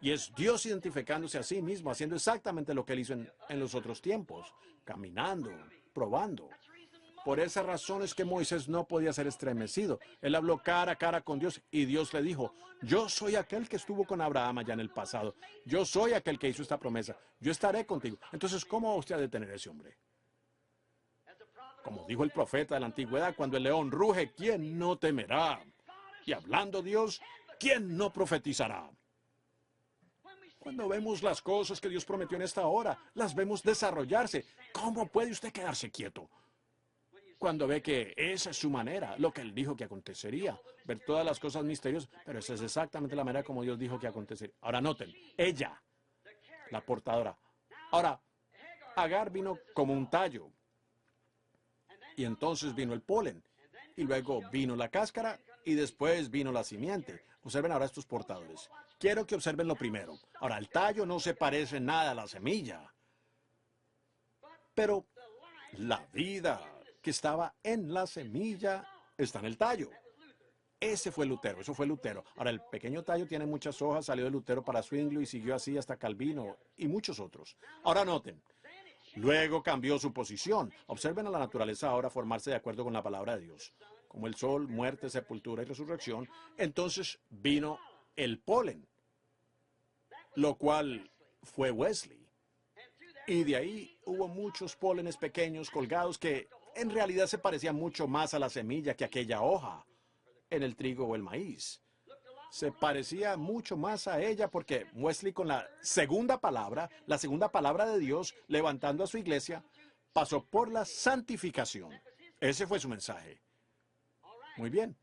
Y es Dios identificándose a sí mismo, haciendo exactamente lo que Él hizo en los otros tiempos, caminando, probando. Por esa razón es que Moisés no podía ser estremecido. Él habló cara a cara con Dios y Dios le dijo, yo soy aquel que estuvo con Abraham allá en el pasado. Yo soy aquel que hizo esta promesa. Yo estaré contigo. Entonces, ¿cómo va usted a detener a ese hombre? Como dijo el profeta de la antigüedad, cuando el león ruge, ¿quién no temerá? Y hablando Dios, ¿quién no profetizará? Cuando vemos las cosas que Dios prometió en esta hora, las vemos desarrollarse. ¿Cómo puede usted quedarse quieto? Cuando ve que esa es su manera, lo que Él dijo que acontecería, ver todas las cosas misteriosas, pero esa es exactamente la manera como Dios dijo que acontecería. Ahora noten, ella, la portadora. Ahora, Agar vino como un tallo, y entonces vino el polen, y luego vino la cáscara, y después vino la simiente. Observen ahora estos portadores. Quiero que observen lo primero. Ahora, el tallo no se parece nada a la semilla, pero la vida que estaba en la semilla está en el tallo. Ese fue Lutero, eso fue Lutero. Ahora, el pequeño tallo tiene muchas hojas, salió de Lutero para Zwingli y siguió así hasta Calvino y muchos otros. Ahora noten, luego cambió su posición. Observen a la naturaleza ahora formarse de acuerdo con la palabra de Dios. Como el sol, muerte, sepultura y resurrección, entonces vino el polen, lo cual fue Wesley. Y de ahí hubo muchos pólenes pequeños colgados que en realidad se parecían mucho más a la semilla que aquella hoja en el trigo o el maíz. Se parecía mucho más a ella porque Wesley con la segunda palabra de Dios, levantando a su iglesia, pasó por la santificación. Ese fue su mensaje. Muy bien.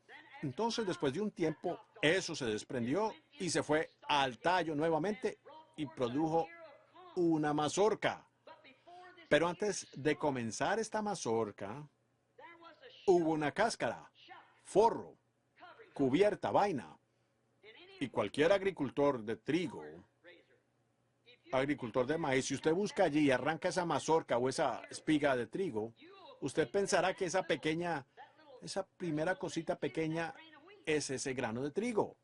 Entonces, después de un tiempo, eso se desprendió y se fue al tallo nuevamente y produjo una mazorca. Pero antes de comenzar esta mazorca, hubo una cáscara, forro, cubierta, vaina. Y cualquier agricultor de trigo, agricultor de maíz, si usted busca allí y arranca esa mazorca o esa espiga de trigo, usted pensará que esa primera cosita pequeña es ese grano de trigo.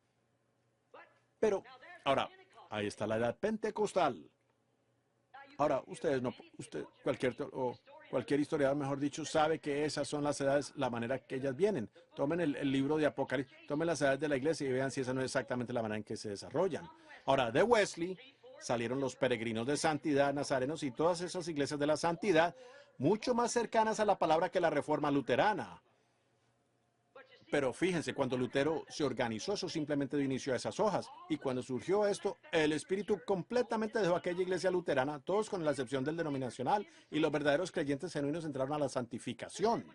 Pero, ahora, ahí está la edad pentecostal. Ahora, cualquier historiador, mejor dicho, sabe que esas son las edades, la manera que ellas vienen. Tomen el libro de Apocalipsis, tomen las edades de la iglesia y vean si esa no es exactamente la manera en que se desarrollan. Ahora, de Wesley salieron los peregrinos de santidad, nazarenos y todas esas iglesias de la santidad, mucho más cercanas a la palabra que la reforma luterana. Pero fíjense, cuando Lutero se organizó, eso simplemente dio inicio a esas hojas. Y cuando surgió esto, el Espíritu completamente dejó aquella iglesia luterana, todos con la excepción del denominacional, y los verdaderos creyentes genuinos entraron a la santificación.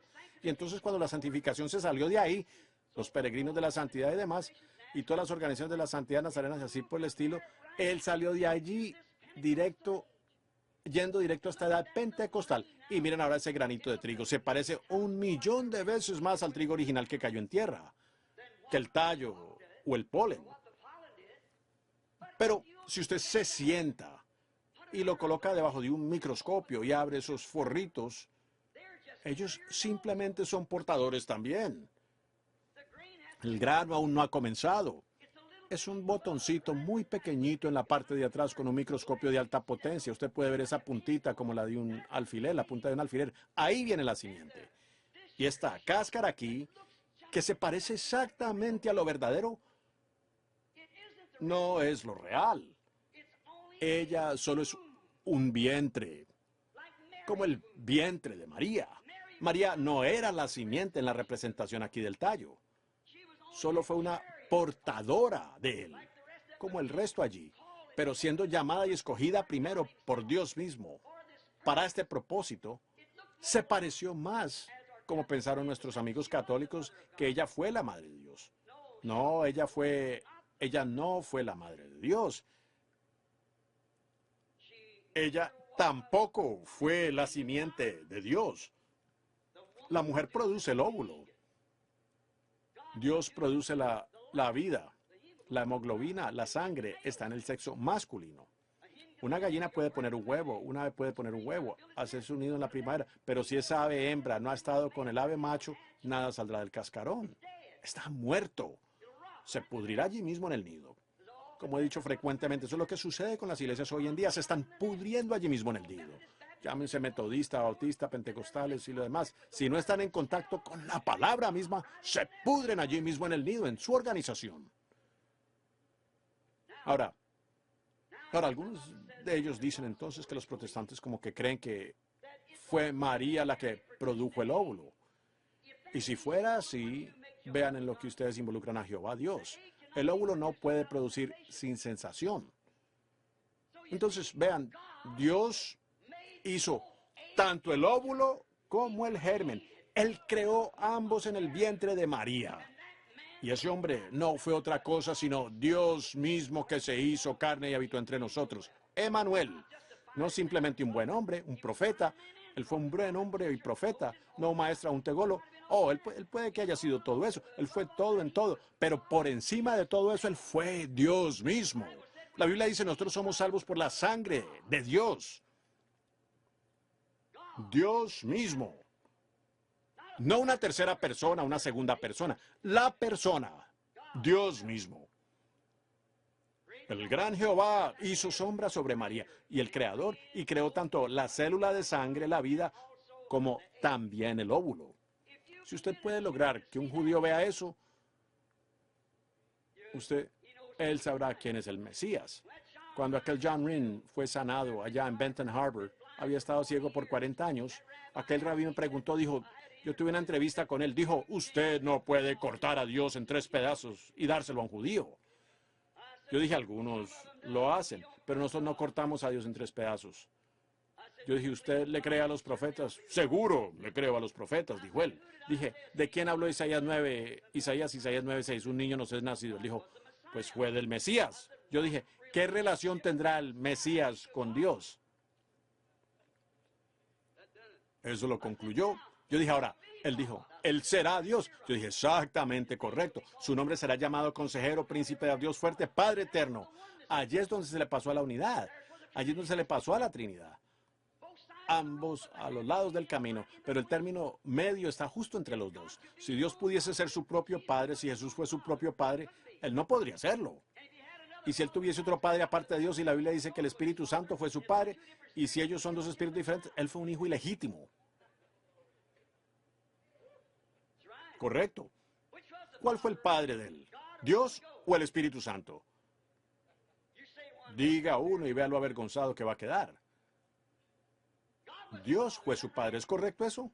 Y entonces cuando la santificación se salió de ahí, los peregrinos de la santidad y demás, y todas las organizaciones de la santidad nazarenas y así por el estilo, él salió de allí yendo directo hasta la edad pentecostal. Y miren ahora ese granito de trigo. Se parece 1.000.000 de veces más al trigo original que cayó en tierra, que el tallo o el polen. Pero si usted se sienta y lo coloca debajo de un microscopio y abre esos forritos, ellos simplemente son portadores también. El grano aún no ha comenzado. Es un botoncito muy pequeñito en la parte de atrás con un microscopio de alta potencia. Usted puede ver esa puntita como la de un alfiler, la punta de un alfiler. Ahí viene la simiente. Y esta cáscara aquí, que se parece exactamente a lo verdadero, no es lo real. Ella solo es un vientre, como el vientre de María. María no era la simiente en la representación aquí del tallo. Solo fue una portadora de él, como el resto allí, pero siendo llamada y escogida primero por Dios mismo. Para este propósito, se pareció más, como pensaron nuestros amigos católicos, que ella fue la madre de Dios. No, ella no fue la madre de Dios. Ella tampoco fue la simiente de Dios. La mujer produce el óvulo. Dios produce la vida. La hemoglobina, la sangre, está en el sexo masculino. Una gallina puede poner un huevo, una ave puede poner un huevo, hacerse un nido en la primavera, pero si esa ave hembra no ha estado con el ave macho, nada saldrá del cascarón. Está muerto. Se pudrirá allí mismo en el nido. Como he dicho frecuentemente, eso es lo que sucede con las iglesias hoy en día. Se están pudriendo allí mismo en el nido. Llámense metodista, bautista, pentecostales y lo demás. Si no están en contacto con la palabra misma, se pudren allí mismo en el nido, en su organización. Ahora, algunos de ellos dicen entonces que los protestantes como que creen que fue María la que produjo el óvulo. Y si fuera así, vean en lo que ustedes involucran a Jehová Dios. El óvulo no puede producir sin sensación. Entonces, vean, Dios hizo tanto el óvulo como el germen. Él creó ambos en el vientre de María. Y ese hombre no fue otra cosa sino Dios mismo que se hizo carne y habitó entre nosotros. Emmanuel, no simplemente un buen hombre, un profeta. Él fue un buen hombre y profeta, no un maestro, un tegolo. Oh, él puede que haya sido todo eso. Él fue todo en todo. Pero por encima de todo eso, él fue Dios mismo. La Biblia dice, nosotros somos salvos por la sangre de Dios. Dios mismo. No una tercera persona, una segunda persona. La persona. Dios mismo. El gran Jehová hizo sombra sobre María y el Creador y creó tanto la célula de sangre, la vida, como también el óvulo. Si usted puede lograr que un judío vea eso, él sabrá quién es el Mesías. Cuando aquel John Rynne fue sanado allá en Benton Harbor, había estado ciego por 40 años, aquel rabí me preguntó, dijo, yo tuve una entrevista con él, dijo, usted no puede cortar a Dios en 3 pedazos y dárselo a un judío. Yo dije, algunos lo hacen, pero nosotros no cortamos a Dios en 3 pedazos. Yo dije, ¿usted le cree a los profetas? Seguro, le creo a los profetas, dijo él. Dije, ¿de quién habló Isaías 9? Isaías 9:6, un niño nos es nacido. Él dijo, pues fue del Mesías. Yo dije, ¿qué relación tendrá el Mesías con Dios? Eso lo concluyó. Yo dije, ahora, él dijo, él será Dios. Yo dije, exactamente correcto. Su nombre será llamado Consejero, Príncipe de Dios Fuerte, Padre Eterno. Allí es donde se le pasó a la unidad. Allí es donde se le pasó a la Trinidad. Ambos a los lados del camino, pero el término medio está justo entre los dos. Si Dios pudiese ser su propio Padre, si Jesús fue su propio Padre, Él no podría serlo. Y si Él tuviese otro Padre aparte de Dios, y la Biblia dice que el Espíritu Santo fue su Padre, y si ellos son 2 espíritus diferentes, Él fue un hijo ilegítimo. Correcto. ¿Cuál fue el Padre de Él? ¿Dios o el Espíritu Santo? Diga uno y vea lo avergonzado que va a quedar. Dios fue su Padre, ¿es correcto eso?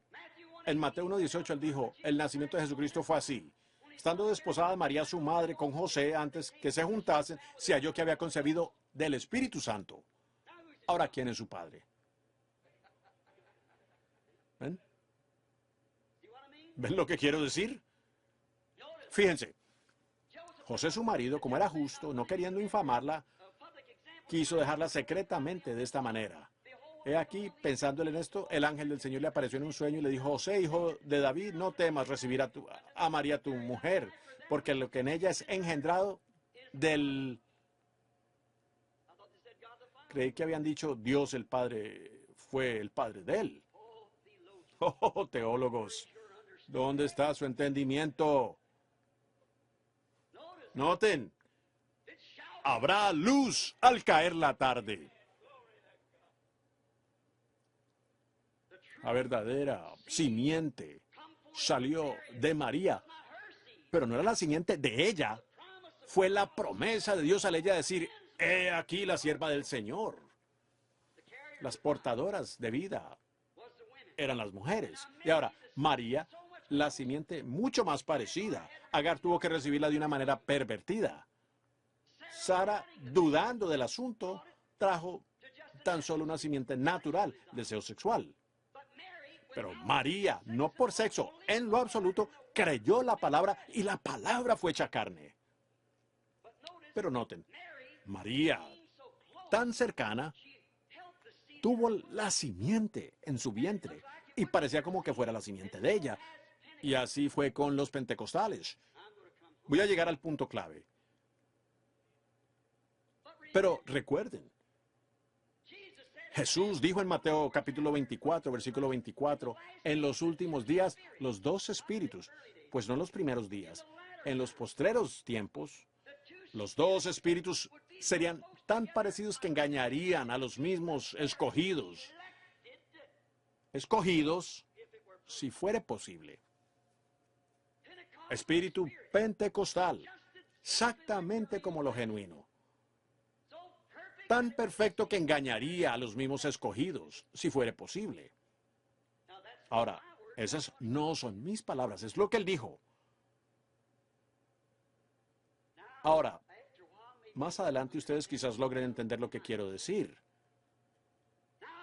En Mateo 1:18 él dijo, el nacimiento de Jesucristo fue así. Estando desposada María su madre con José antes que se juntasen, se halló que había concebido del Espíritu Santo. Ahora, ¿quién es su padre? ¿Ven? ¿Ven lo que quiero decir? Fíjense, José, su marido, como era justo, no queriendo infamarla, quiso dejarla secretamente de esta manera. He aquí, pensándole en esto, el ángel del Señor le apareció en un sueño y le dijo: José, hijo de David, no temas recibir a María, tu mujer, porque lo que en ella es engendrado del... Creí que habían dicho Dios el Padre fue el Padre de él. Oh, teólogos, ¿dónde está su entendimiento? Noten, habrá luz al caer la tarde. La verdadera simiente salió de María, pero no era la simiente de ella. Fue la promesa de Dios al ella decir: he aquí la sierva del Señor. Las portadoras de vida eran las mujeres. Y ahora, María, la simiente mucho más parecida. Agar tuvo que recibirla de una manera pervertida. Sara, dudando del asunto, trajo tan solo una simiente natural, deseo sexual. Pero María, no por sexo, en lo absoluto, creyó la palabra y la palabra fue hecha carne. Pero noten, María, tan cercana, tuvo la simiente en su vientre y parecía como que fuera la simiente de ella. Y así fue con los pentecostales. Voy a llegar al punto clave. Pero recuerden, Jesús dijo en Mateo capítulo 24, versículo 24, en los últimos días los dos espíritus, pues no en los primeros días, en los postreros tiempos, los dos espíritus serían tan parecidos que engañarían a los mismos escogidos. Escogidos, si fuere posible. Espíritu pentecostal, exactamente como lo genuino. Tan perfecto que engañaría a los mismos escogidos, si fuere posible. Ahora, esas no son mis palabras, es lo que él dijo. Ahora, más adelante ustedes quizás logren entender lo que quiero decir.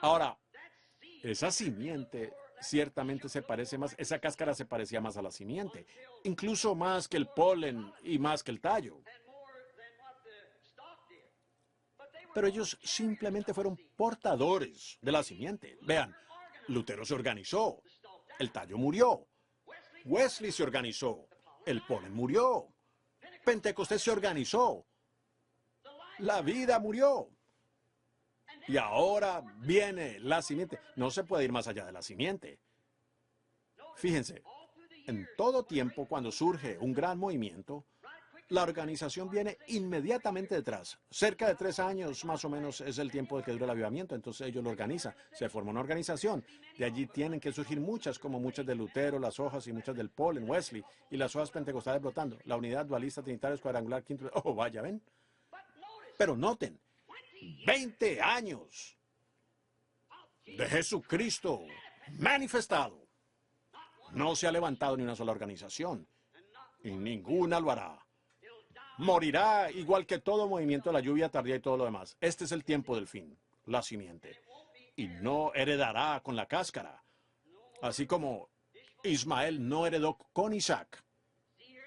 Ahora, esa simiente ciertamente se parece más, esa cáscara se parecía más a la simiente, incluso más que el polen y más que el tallo. Pero ellos simplemente fueron portadores de la simiente. Vean, Lutero se organizó, el tallo murió, Wesley se organizó, el polen murió, Pentecostés se organizó, la vida murió. Y ahora viene la simiente. No se puede ir más allá de la simiente. Fíjense, en todo tiempo cuando surge un gran movimiento, la organización viene inmediatamente detrás. Cerca de 3 años más o menos es el tiempo de que dura el avivamiento, entonces ellos lo organizan. Se forma una organización. De allí tienen que surgir muchas, como muchas de Lutero, las hojas y muchas del polen, Wesley, y las hojas pentecostales brotando. La unidad dualista, trinitaria, cuadrangular, quinto... Oh, vaya, ¿ven? Pero noten, 20 años de Jesucristo manifestado. No se ha levantado ni una sola organización, y ninguna lo hará. Morirá igual que todo movimiento de la lluvia tardía y todo lo demás. Este es el tiempo del fin, la simiente. Y no heredará con la cáscara. Así como Ismael no heredó con Isaac.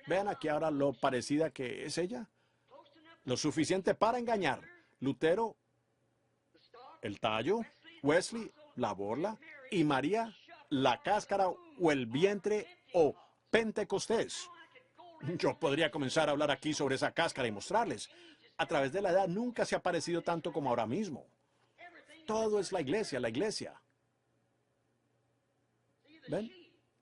Vean aquí ahora lo parecida que es ella. Lo suficiente para engañar. Lutero, el tallo, Wesley, la borla, y María, la cáscara o el vientre o Pentecostés. Yo podría comenzar a hablar aquí sobre esa cáscara y mostrarles. A través de la edad nunca se ha parecido tanto como ahora mismo. Todo es la iglesia, la iglesia. ¿Ven?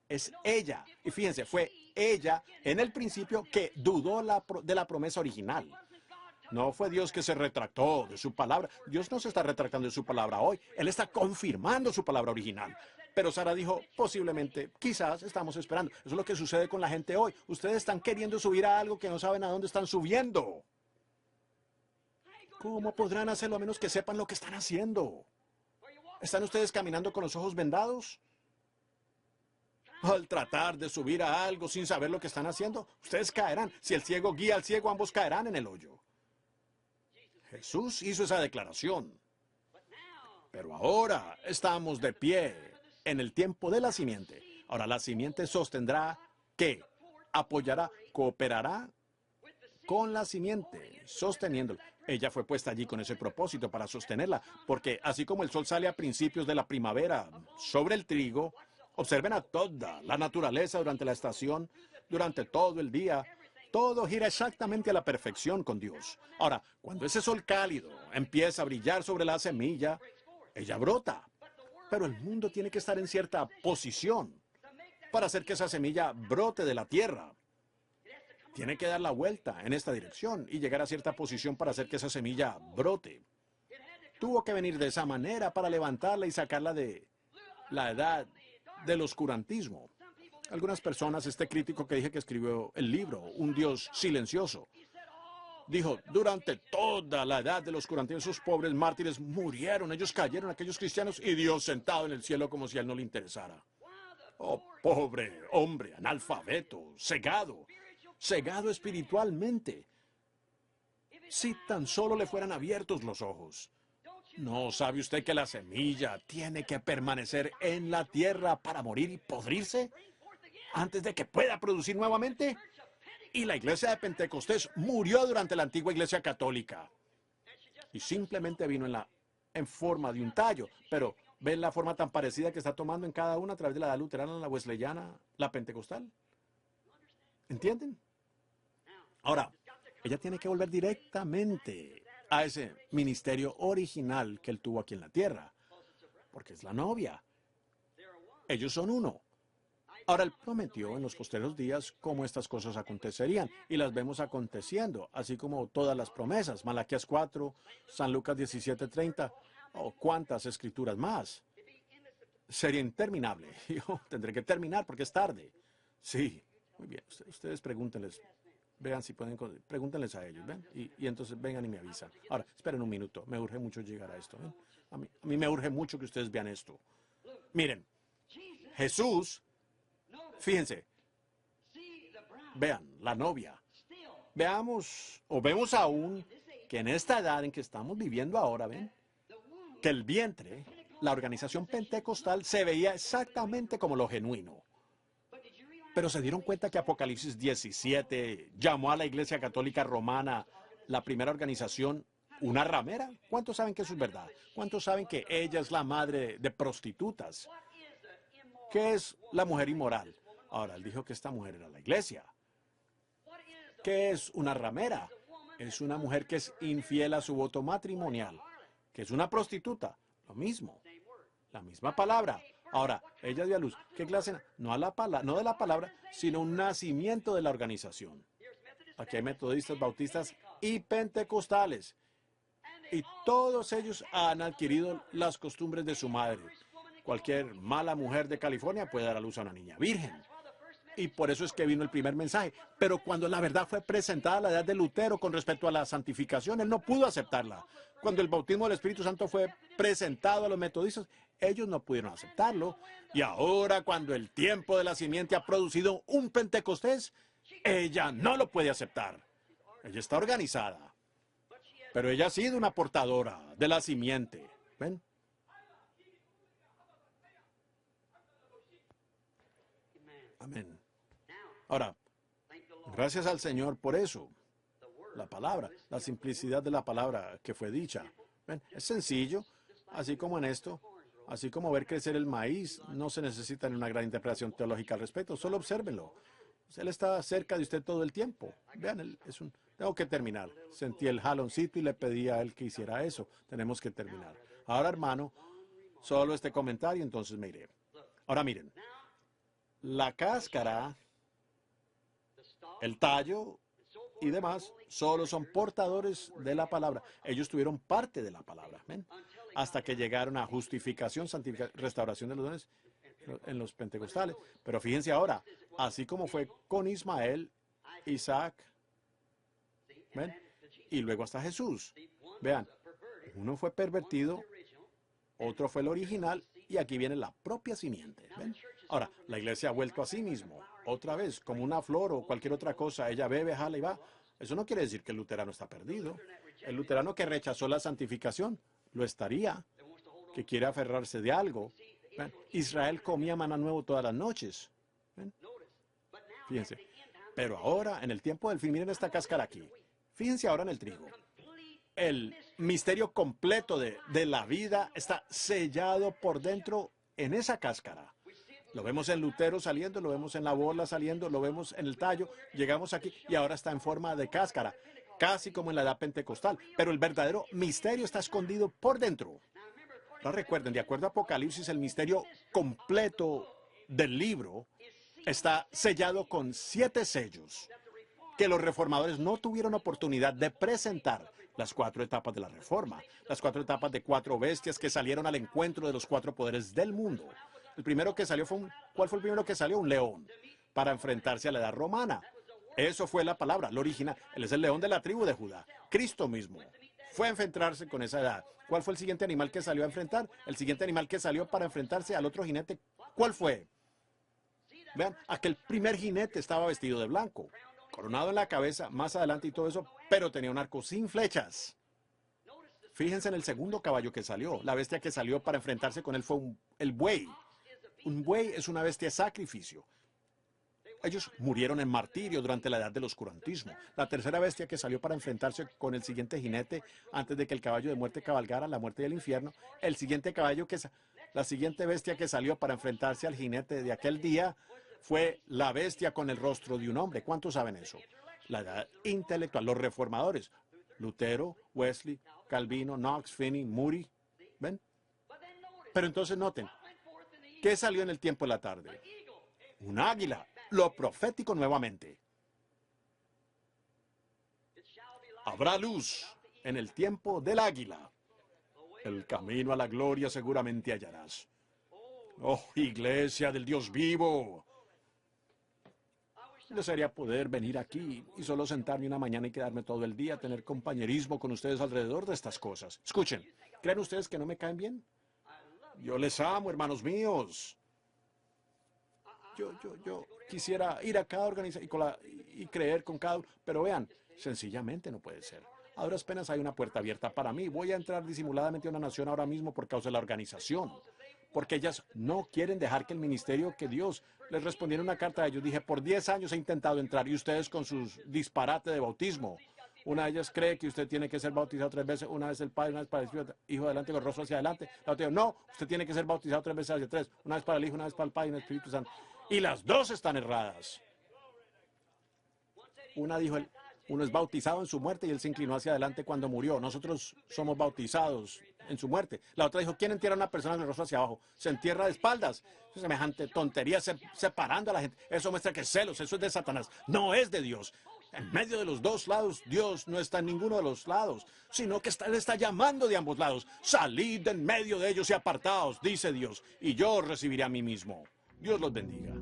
Es ella. Y fíjense, fue ella en el principio que dudó de la promesa original. No fue Dios que se retractó de su palabra. Dios no se está retractando de su palabra hoy. Él está confirmando su palabra original. Pero Sara dijo, posiblemente, quizás estamos esperando. Eso es lo que sucede con la gente hoy. Ustedes están queriendo subir a algo que no saben a dónde están subiendo. ¿Cómo podrán hacerlo a menos que sepan lo que están haciendo? ¿Están ustedes caminando con los ojos vendados? Al tratar de subir a algo sin saber lo que están haciendo, ustedes caerán. Si el ciego guía al ciego, ambos caerán en el hoyo. Jesús hizo esa declaración. Pero ahora estamos de pie en el tiempo de la simiente. Ahora la simiente sostendrá, ¿qué? Apoyará, cooperará con la simiente, sosteniéndola. Ella fue puesta allí con ese propósito, para sostenerla, porque así como el sol sale a principios de la primavera sobre el trigo, observen a toda la naturaleza durante la estación, durante todo el día. Todo gira exactamente a la perfección con Dios. Ahora, cuando ese sol cálido empieza a brillar sobre la semilla, ella brota. Pero el mundo tiene que estar en cierta posición para hacer que esa semilla brote de la tierra. Tiene que dar la vuelta en esta dirección y llegar a cierta posición para hacer que esa semilla brote. Tuvo que venir de esa manera para levantarla y sacarla de la edad del oscurantismo. Algunas personas, este crítico que dije que escribió el libro, Un Dios Silencioso, dijo, durante toda la edad del oscurantismo, esos pobres mártires murieron, ellos cayeron, aquellos cristianos, y Dios sentado en el cielo como si a él no le interesara. Oh, pobre hombre, analfabeto, cegado espiritualmente. Si tan solo le fueran abiertos los ojos. ¿No sabe usted que la semilla tiene que permanecer en la tierra para morir y podrirse antes de que pueda producir nuevamente? Y la iglesia de Pentecostés murió durante la antigua iglesia católica. Y simplemente vino en forma de un tallo. Pero, ¿ven la forma tan parecida que está tomando en cada una a través de la edad luterana, la wesleyana, la pentecostal? ¿Entienden? Ahora, ella tiene que volver directamente a ese ministerio original que él tuvo aquí en la tierra, porque es la novia. Ellos son uno. Ahora, él prometió en los posteriores días cómo estas cosas acontecerían, y las vemos aconteciendo, así como todas las promesas. Malaquías 4, San Lucas 17:30, o cuántas escrituras más. Sería interminable. Yo tendré que terminar porque es tarde. Sí, muy bien. Ustedes pregúntenles. Vean si pueden, pregúntenles a ellos, ¿ven? Y entonces vengan y me avisan. Ahora, esperen un minuto, me urge mucho llegar a esto, ¿ven? A mí me urge mucho que ustedes vean esto. Miren, Jesús, fíjense, vean, la novia. Veamos, o vemos aún, que en esta edad en que estamos viviendo ahora, ¿ven? Que el vientre, la organización pentecostal, se veía exactamente como lo genuino. Pero se dieron cuenta que Apocalipsis 17 llamó a la Iglesia Católica Romana, la primera organización, una ramera. ¿Cuántos saben que eso es verdad? ¿Cuántos saben que ella es la madre de prostitutas? ¿Qué es la mujer inmoral? Ahora, él dijo que esta mujer era la iglesia. ¿Qué es una ramera? Es una mujer que es infiel a su voto matrimonial. ¿Qué es una prostituta? Lo mismo. La misma palabra. Ahora, ella dio a luz. ¿Qué clase? No de la palabra, sino un nacimiento de la organización. Aquí hay metodistas, bautistas y pentecostales. Y todos ellos han adquirido las costumbres de su madre. Cualquier mala mujer de California puede dar a luz a una niña virgen. Y por eso es que vino el primer mensaje. Pero cuando la verdad fue presentada a la edad de Lutero con respecto a la santificación, él no pudo aceptarla. Cuando el bautismo del Espíritu Santo fue presentado a los metodistas, ellos no pudieron aceptarlo. Y ahora, cuando el tiempo de la simiente ha producido un Pentecostés, ella no lo puede aceptar. Ella está organizada. Pero ella ha sido una portadora de la simiente. ¿Ven? Amén. Ahora, gracias al Señor por eso. La palabra, la simplicidad de la palabra que fue dicha. ¿Ven? Es sencillo, así como en esto, así como ver crecer el maíz, no se necesita una gran interpretación teológica al respecto, solo obsérvenlo. Él está cerca de usted todo el tiempo. Vean, tengo que terminar. Sentí el jaloncito y le pedí a él que hiciera eso. Tenemos que terminar. Ahora, hermano, solo este comentario, entonces me iré. Ahora miren, la cáscara, el tallo y demás solo son portadores de la palabra. Ellos tuvieron parte de la palabra, ¿ven? Hasta que llegaron a justificación, santificación, restauración de los dones en los pentecostales. Pero fíjense ahora, así como fue con Ismael, Isaac, ¿ven? Y luego hasta Jesús. Vean, uno fue pervertido, otro fue el original, y aquí viene la propia simiente, ¿ven? Ahora, la iglesia ha vuelto a sí mismo, otra vez, como una flor o cualquier otra cosa. Ella bebe, jala y va. Eso no quiere decir que el luterano está perdido. El luterano que rechazó la santificación, lo estaría, que quiere aferrarse de algo. ¿Ven? Israel comía maná nuevo todas las noches. ¿Ven? Fíjense, Pero ahora, en el tiempo del fin, miren esta cáscara aquí. Fíjense ahora en el trigo. El misterio completo de la vida está sellado por dentro en esa cáscara. Lo vemos en Lutero saliendo, lo vemos en la bola saliendo, lo vemos en el tallo. Llegamos aquí y ahora está en forma de cáscara, casi como en la edad pentecostal. Pero el verdadero misterio está escondido por dentro. No recuerden, de acuerdo a Apocalipsis, el misterio completo del libro está sellado con 7 sellos que los reformadores no tuvieron oportunidad de presentar. Las 4 etapas de la reforma, las 4 etapas de 4 bestias que salieron al encuentro de los 4 poderes del mundo. El primero que salió fue ¿cuál fue el primero que salió? Un león, para enfrentarse a la edad romana. Eso fue la palabra, lo original. Él es el león de la tribu de Judá. Cristo mismo fue a enfrentarse con esa edad. ¿Cuál fue el siguiente animal que salió a enfrentar? El siguiente animal que salió para enfrentarse al otro jinete, ¿cuál fue? Vean, aquel primer jinete estaba vestido de blanco, coronado en la cabeza, más adelante y todo eso, pero tenía un arco sin flechas. Fíjense en el segundo caballo que salió. La bestia que salió para enfrentarse con él fue el buey. Un buey es una bestia de sacrificio. Ellos murieron en martirio durante la edad del oscurantismo. La tercera bestia que salió para enfrentarse con el siguiente jinete antes de que el caballo de muerte cabalgara la muerte y el infierno. El siguiente caballo la siguiente bestia que salió para enfrentarse al jinete de aquel día fue la bestia con el rostro de un hombre. ¿Cuántos saben eso? La edad intelectual, los reformadores. Lutero, Wesley, Calvino, Knox, Finney, Moody. ¿Ven? Pero entonces noten, ¿qué salió en el tiempo de la tarde? Un águila, lo profético nuevamente. Habrá luz en el tiempo del águila. El camino a la gloria seguramente hallarás. Oh, iglesia del Dios vivo. Desearía poder venir aquí y solo sentarme una mañana y quedarme todo el día, tener compañerismo con ustedes alrededor de estas cosas. Escuchen, ¿creen ustedes que no me caen bien? Yo les amo, hermanos míos. Yo quisiera ir a cada organización y creer con cada uno, pero vean, sencillamente no puede ser. A duras penas hay una puerta abierta para mí. Voy a entrar disimuladamente a una nación ahora mismo por causa de la organización. Porque ellas no quieren dejar que el ministerio que Dios les respondiera una carta a ellos. Dije, por 10 años he intentado entrar y ustedes con sus disparates de bautismo. Una de ellas cree que usted tiene que ser bautizado 3 veces, una vez el Padre, una vez para el Hijo adelante con el rostro hacia adelante. La otra, no, usted tiene que ser bautizado 3 veces hacia 3, una vez para el Hijo, una vez para el Padre y el Espíritu Santo. Y las dos están erradas. Una dijo, uno es bautizado en su muerte y él se inclinó hacia adelante cuando murió. Nosotros somos bautizados en su muerte. La otra dijo, ¿quién entierra a una persona con el rostro hacia abajo? Se entierra de espaldas. Es semejante tontería separando a la gente. Eso muestra que es celos, eso es de Satanás. No es de Dios. En medio de los dos lados, Dios no está en ninguno de los lados, sino que Él está llamando de ambos lados. Salid de en medio de ellos y apartaos, dice Dios, y yo os recibiré a mí mismo. Dios los bendiga.